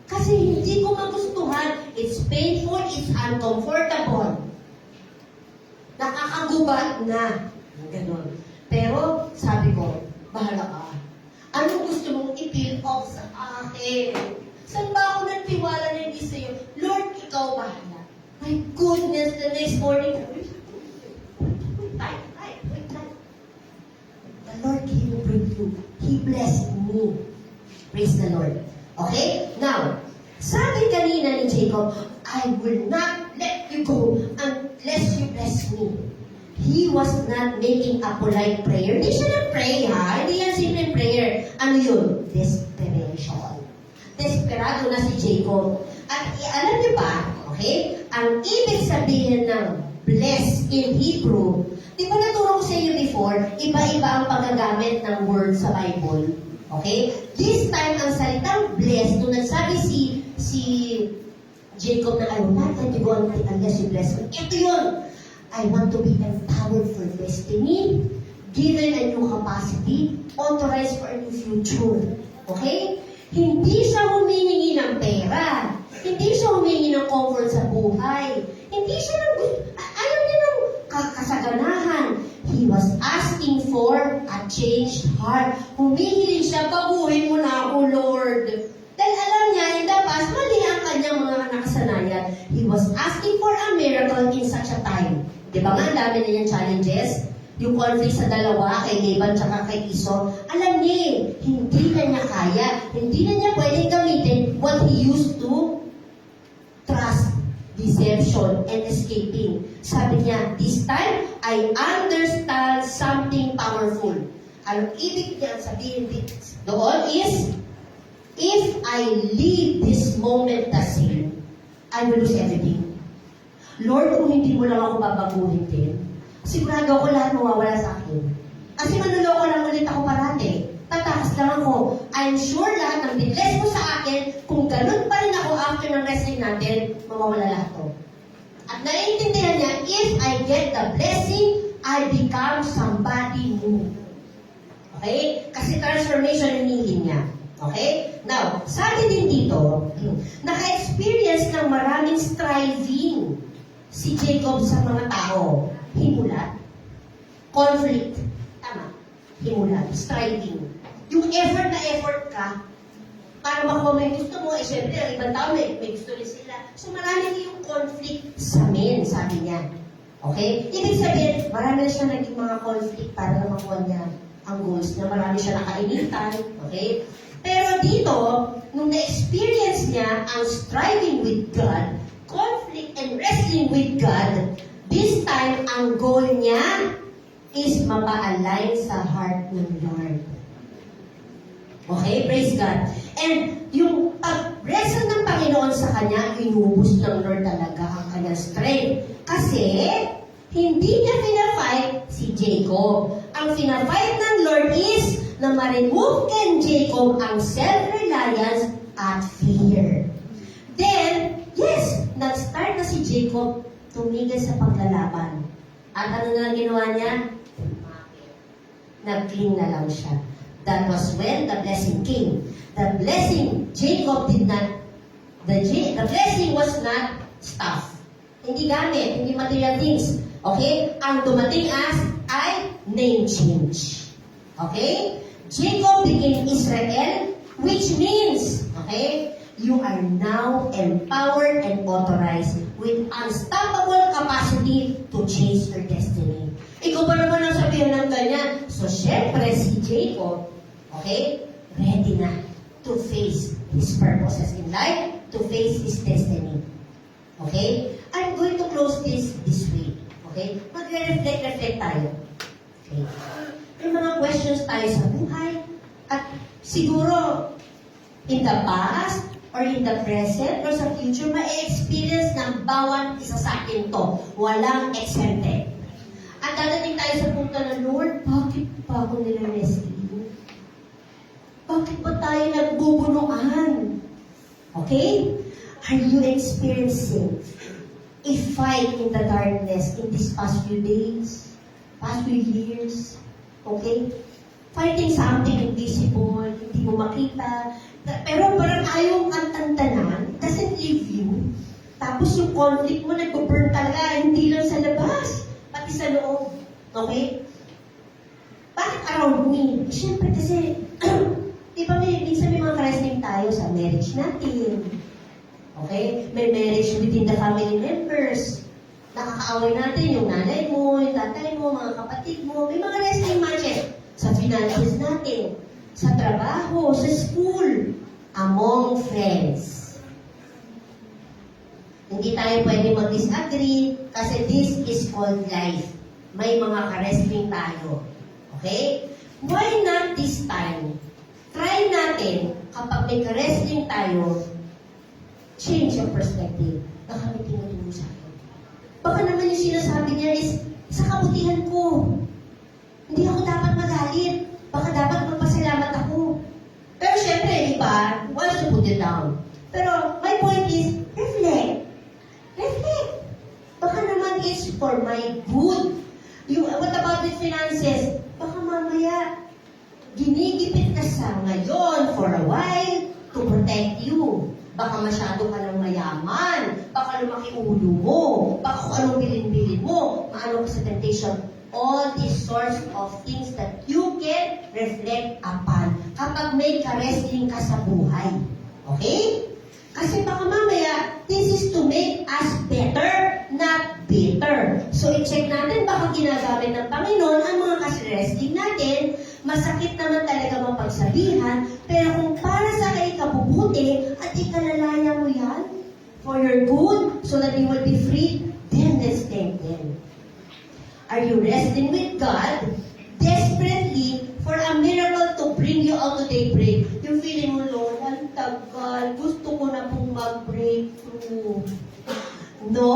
Kasi hindi ko magustuhan. It's painful, it's uncomfortable. Nakakagubat na. Ganon. Pero sabi ko, bahala ka. Ano gusto mong i-peel off sa akin? Saan ba ako nagtiwala na hindi sa'yo? Lord, ikaw bahala. My goodness, the next morning, the Lord gave me breakthrough. He blessed me. Praise the Lord. Okay? Now, sabi kanina ni Jacob, I will not let you go unless you bless me. He was not making a polite prayer. Hindi siya nag-pray, ha? Hindi yan simple prayer. Ano yun? Desperation. Desperado na si Jacob. At alam niyo ba, okay? Ang ibig sabihin ng bless in Hebrew, di ba naturo ko sa iyo before, iba-iba ang paggagamit ng word sa Bible. Okay? This time, ang salitang bless, nung nagsabi si Jacob na, I will not let you go unless you bless me. Ito yun. I want to be empowered for destiny, given a new capacity, authorized for a new future. Okay? Hindi siya humihingi ng pera. Hindi siya humihingi ng comfort sa buhay. Hindi siya alam niya ng kasaganahan. He was asking for a changed heart. Humihiling siya, baguhin mo na ako, Lord. Dahil alam niya, in the past, mali ang kanyang mga nakasanayan. He was asking for a miracle in such a time. Di ba nga, ang dami na niyang challenges? Yung conflict sa dalawa, kay Laban tsaka kay Esau, alam niya eh, hindi na niya kaya. Hindi na niya pwedeng gamitin what he used to trust, deception, and escaping. Sabi niya, this time, I understand something powerful. Ang ibig niya sabihin doon is, if I leave this moment the same, I will lose everything. Lord, kung hindi mo lang ako babaguhin din, sigurado ako lahat mawawala sa akin. Kasi manuloko lang ulit ako parati. Tatakas lang ako. I'm sure lahat ng binless mo sa akin, kung ganun pa rin ako after ng wrestling natin, mawawala lahat to. At naiintindihan niya, if I get the blessing, I become somebody new. Okay? Kasi transformation hinihin niya. Okay? Now, sabi din dito, naka-experience ng maraming striving si Jacob sa mga tao. Himulat. Conflict. Tama. Himulat. Striving. Yung effort ka, para makuha mo yung gusto mo, eh syempre, ang ibang tao may gusto rin sila. So marami yung conflict sa men, sabi niya. Okay? Ibig sabihin, marami na siya naging mga conflict para na makuha niya ang goals na marami siya nakainitan. Okay? Pero dito, nung na-experience niya ang striving with God, conflict and wrestling with God, this time, ang goal niya is mapa-align sa heart ng Lord. Okay? Praise God. And yung pag-wrestle ng Panginoon sa kanya, inubos ng Lord talaga ang kanyang strength. Kasi, hindi niya pina-fight si Jacob. Ang pina-fight ng Lord is na ma-remove kay Jacob ang self-reliance at fear. Then, yes, nag-start na si Jacob tumigil sa paglalaban. At ano na ginawa niya? Nag-cling na lang siya. That was when the blessing came. The blessing, Jacob did not, the blessing was not stuff. Hindi gamit, hindi material things. Okay? Ang dumating ay name change. Okay? Jacob became Israel, which means, okay, you are now empowered and authorized with unstoppable capacity to change your destiny. Ikaw ba naman ang sabihin ng ganyan? So, syempre, si Jacob, okay, ready na to face his purposes in life, to face his destiny. Okay? I'm going to close this way. Okay? Magre-reflect tayo. Okay? May mga questions tayo sa buhay. At Siguro, in the past, or in the present, or sa future, ma-experience ng bawat isa sa atin to. Walang exempted. At dadating tayo sa punto na, Lord, bakit pa ako nila-rescue? Bakit pa tayo nagbubunuan? Okay? Are you experiencing a fight in the darkness in these past few days, past few years? Okay? Fighting something invisible, hindi mo makita. Pero parang ayaw kang tantanan, doesn't leave you. Tapos yung conflict mo, nag-burn talaga, hindi lang sa labas, pati sa loob. Okay? Bakit around me? Siyempre kasi, di ba minsan may mga wrestling tayo sa marriage natin. Okay? May marriage within the family members. Nakakaaway natin yung nanay mo, yung tatay mo, mga kapatid mo. May mga wrestling matches sa finances natin, sa trabaho, sa school, among friends. Hindi tayo pwede mag-disagree kasi this is called life. May mga ka-wrestling tayo. Okay? Why not this time? Try natin, kapag may ka-wrestling tayo, change your perspective. Baka may tinuturo sa akin. Baka naman yung sinasabi niya is, sa kabutihan ko. Hindi ako dapat magalit. Baka dapat magpasalamat ako. Pero syempre, iba, wants to put it down. Pero my point is, reflect. Reflect. Baka naman it's for my good. What about the finances? Baka mamaya, ginigipit ka sa ngayon for a while to protect you. Baka masyado ka ng mayaman. Baka lumaki ulo mo. Baka kung anong bilin-bilin mo. Maano ka sa temptation. All these sorts of things that you can reflect upon kapag may ka-wrestling ka sa buhay. Okay? Kasi baka mamaya, this is to make us better, not bitter. So, i-check natin baka ginagamit ng Panginoon ang mga ka-wrestling natin. Masakit naman talaga mapagsabihan, pero kung para sa ikabubuti at ikalalaya mo yan for your good, so that you will be free, then let's thank them. Are you wrestling with God desperately for a miracle to bring you out to daybreak? Yung feeling mo, Lord, ang tagal, gusto ko na pong mag-breakthrough. No,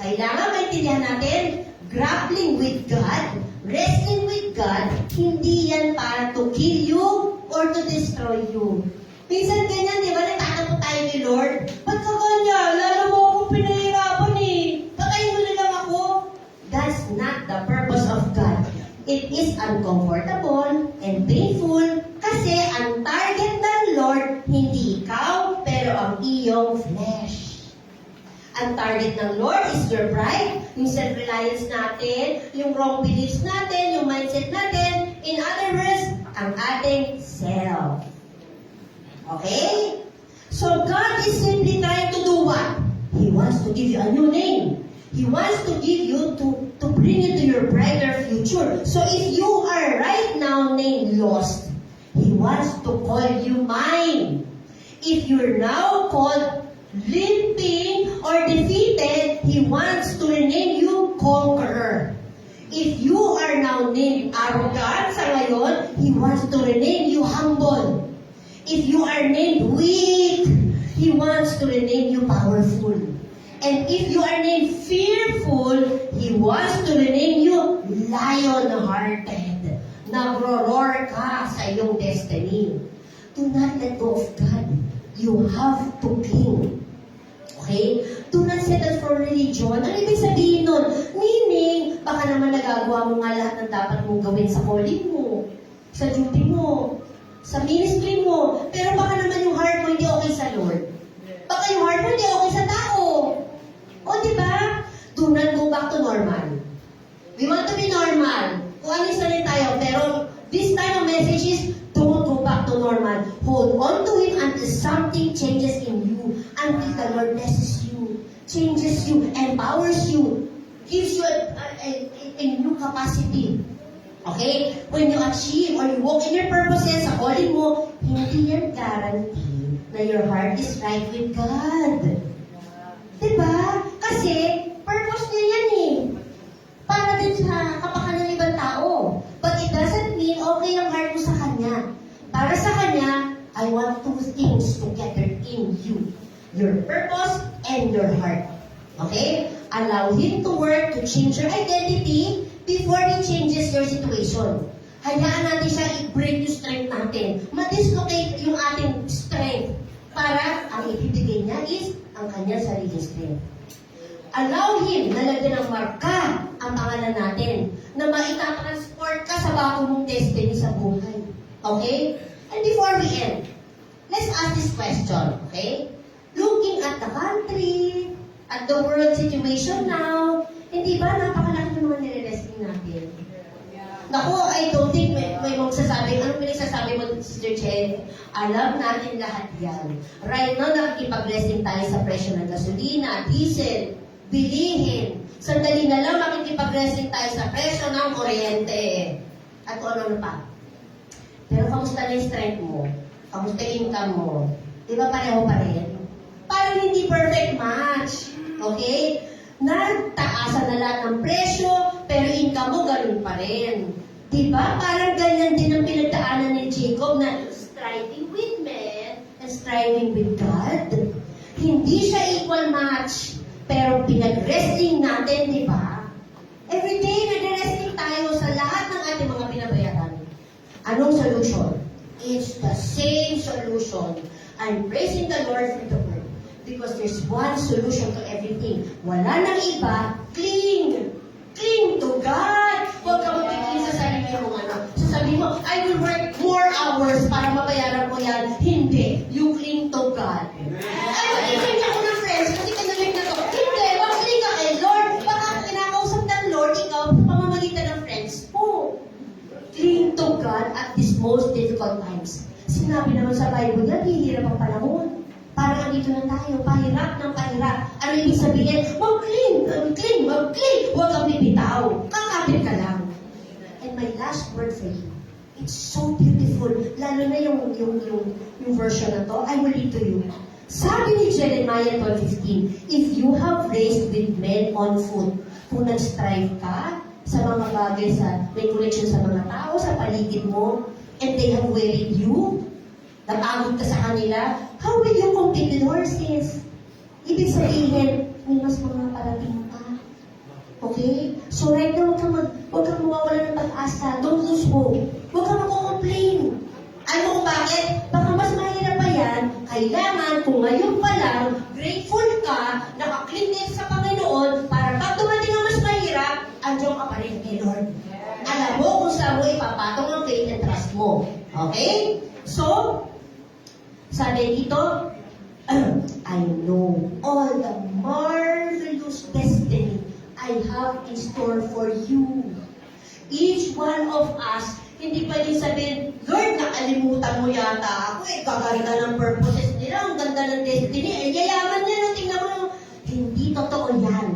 kailangan maintindihan natin, grappling with God, wrestling with God, hindi yan para to kill you or to destroy you. Minsan ganyan, di ba? Natatakot tayo ni Lord. Ba't ka ganyan? Lalo mo akong pinahirapan eh. Patayin mo na lang ako. That's not the purpose of God. It is uncomfortable and painful kasi ang target ng Lord, hindi ikaw, pero ang iyong flesh. Ang target ng Lord is your pride, yung self-reliance natin, yung wrong beliefs natin, yung mindset natin. In other words, ang ating self. Okay? So God is simply trying to do what? He wants to give you a new name. He wants to give you to bring you to your brighter future. So if you are right now named lost, He wants to call you mine. If you're now called limping or defeated, He wants to rename you conqueror. If you are now named arrogant sa ngayon, He wants to rename you humble. If you are named weak, He wants to rename you powerful. And if you are named fearful, He wants to rename you lion-hearted. Nagro-roar ka sa iyong destiny. Do not let go of God. You have to cling. Okay? Do not settle for religion. Ano ibig sabihin nun? Meaning, baka naman nagagawa mo nga lahat ng dapat mong gawin sa calling mo, sa duty mo, sa ministry mo. Pero baka naman yung heart mo hindi okay sa Lord. Baka yung heart mo hindi okay sa tao. O, di ba? Do not go back to normal. We want to be normal. Kung ano yung sanay tayo. Pero this time of message is, don't go back to normal. Hold on to Him until something changes in you. Until the Lord blesses you, changes you, empowers you, gives you a new capacity. Okay? When you achieve or you walk in your purposes, sa calling mo, hindi yan guarantee na your heart is right with God. Diba? Kasi, purpose niya yan eh. Para din sa kapakanan ng ibang tao. But it doesn't mean okay ang heart mo sa Kanya. Para sa Kanya, your purpose, and your heart. Okay? Allow Him to work to change your identity before He changes your situation. Hayaan natin siya i-break yung strength natin. Ma-dislocate yung ating strength para ang ibibigay niya is ang kanyang sariling strength. Allow Him na lagyan ng marka ang pangalan natin na maita-transport ka sa bago mong destiny sa buhay. Okay? And before we end, let's ask this question, okay? Looking at the country, at the world situation now, hindi ba napakalaki ng mga nire-wrestling natin? Naku, I don't think may magsasabi, ano pinagsasabi mo, Sister Chen? Alam natin lahat yan. Right now, nakikipag-wrestling tayo sa presyo ng gasolina, diesel, bilihin. Sandali na lang, makikipag-wrestling tayo sa presyo ng kuryente. At kung ano pa. Pero kamusta na yung strength mo? Kamusta yung income mo? Di ba pareho pa rin? Parang hindi perfect match. Okay? Nagtaasan na lahat ng presyo, pero income mo ganun pa rin. Di ba? Parang ganyan din ang pinagdaanan ni Jacob na striving with men and striving with God. Hindi siya equal match, pero pinag-wrestling natin, di ba? Everyday, nag-wrestling tayo sa lahat ng ating mga binabayaran. Anong solution? It's the same solution. I'm praising the Lord for the word. Because there's one solution to everything. Wala nang iba, cling. Cling to God. Huwag ka magpipili sa sarili mo. Sasabihin mo, I will work more hours para mabayaran ko yan. Hindi. You cling to God. Ay, mag-cling ako ng friends kasi kanalig na to. Hindi, mag-cling ka kay Lord. Baka kinakausap ng Lord, ikaw, sa pamamagitan ng friends mo. Cling to God at these most difficult times. Sinabi naman sa Bible na, hihirap ang panahon. Parang andito na tayo, pahirap ng pahirap. Ano ibig sabihin? Mag-cling, huwag kang bibitaw. Kakapit ka lang. And my last word for you, it's so beautiful. Lalo na yung version na to, I will read to you. Sabi ni Jeremiah 12:15, if you have raised with men on foot, kung nag-strive ka sa mga bagay, may connection sa mga tao, sa paligid mo, and they have wearied you, napagod ka sa kanila, how will you compete with horses? Ibig sabihin, may mas mga parating pa. Okay? So right now, huwag kang mawawala ng pag-asa. Don't lose hope. Huwag kang mag-complain. Ano kung bakit? Baka mas mahirap pa yan. Kailangan, kung ngayon pa lang, grateful ka, nakaklingin sa Panginoon, para pag dumating ang mas mahirap, andiyan ka pa rin kay Lord. Alam mo kung saan mo ipapatong ang faith and trust mo. Okay? So, sabi dito, I know all the marvelous destiny I have in store for you. Each one of us, hindi pwedeng sabihin, Lord, nakalimutan mo yata ako. Kaganda ng purposes nila, ang ganda ng destiny. Yayaman niya, no, tingnan mo. Hindi totoo yan.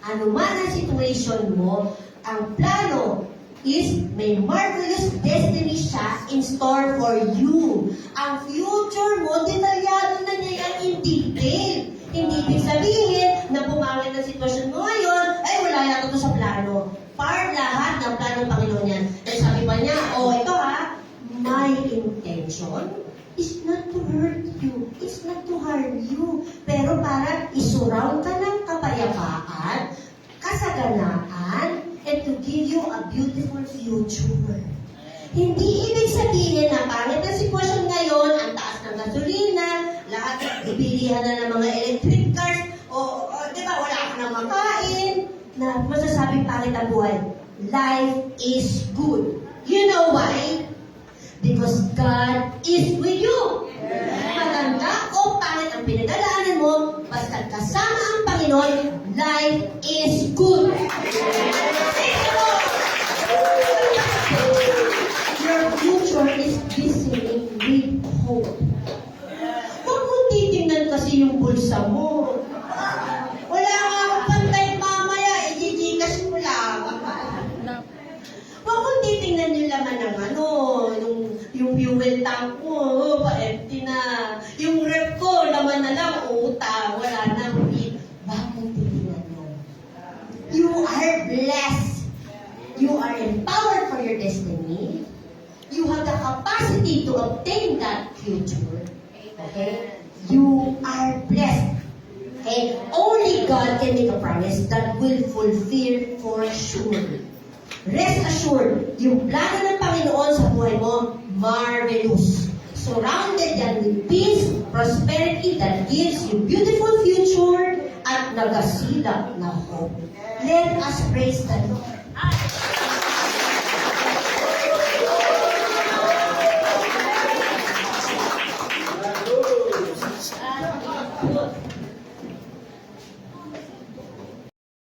Ano man ang situation mo, ang plano is may marvelous destiny siya in store for you. Ang future mo, detalyado na niya yan in detail. Hindi ibig sabihin na pumangit ang sitwasyon mo ngayon, ay wala yata ito sa plano. Part lahat ng plano ng Panginoon yan. Dahil sabi pa niya, ito ha, my intention is not to hurt you. It's not to harm you. Pero para isurround ka ng kapayapaan, kasaganaan, and to give you a beautiful future. Hindi ibig sabihin na pangit ang sitwasyon ngayon, ang taas ng gasolina, lahat ibilihan na ng mga electric cars, di ba, wala ka na makain, na masasabing pangit ang buhay. Life is good. You know why? Because God is with you. Maganda o pangit ang pinagdadaanan mo, basta kasama ang Panginoon, life is good. Your future is glistening with hope. Huwag mong titingnan kasi yung bulsa mo. Wala nga akong pantay mamaya, i-gigas mo lang. Huwag mong titingnan yung laman ng yung fuel tank mo, pa-empty na. Yung rep ko, laman na lang, utang, wala na, ulit. Huwag mong titingnan mo. You are blessed. You are empowered for your destiny. You have the capacity to obtain that future. Okay? You are blessed. Okay? Only God can make a promise that will fulfill for sure. Rest assured, yung plano ng Panginoon sa buhay mo, marvelous. Surrounded yan with peace, prosperity that gives you beautiful future at nagasilak na hope. Let us praise the Lord.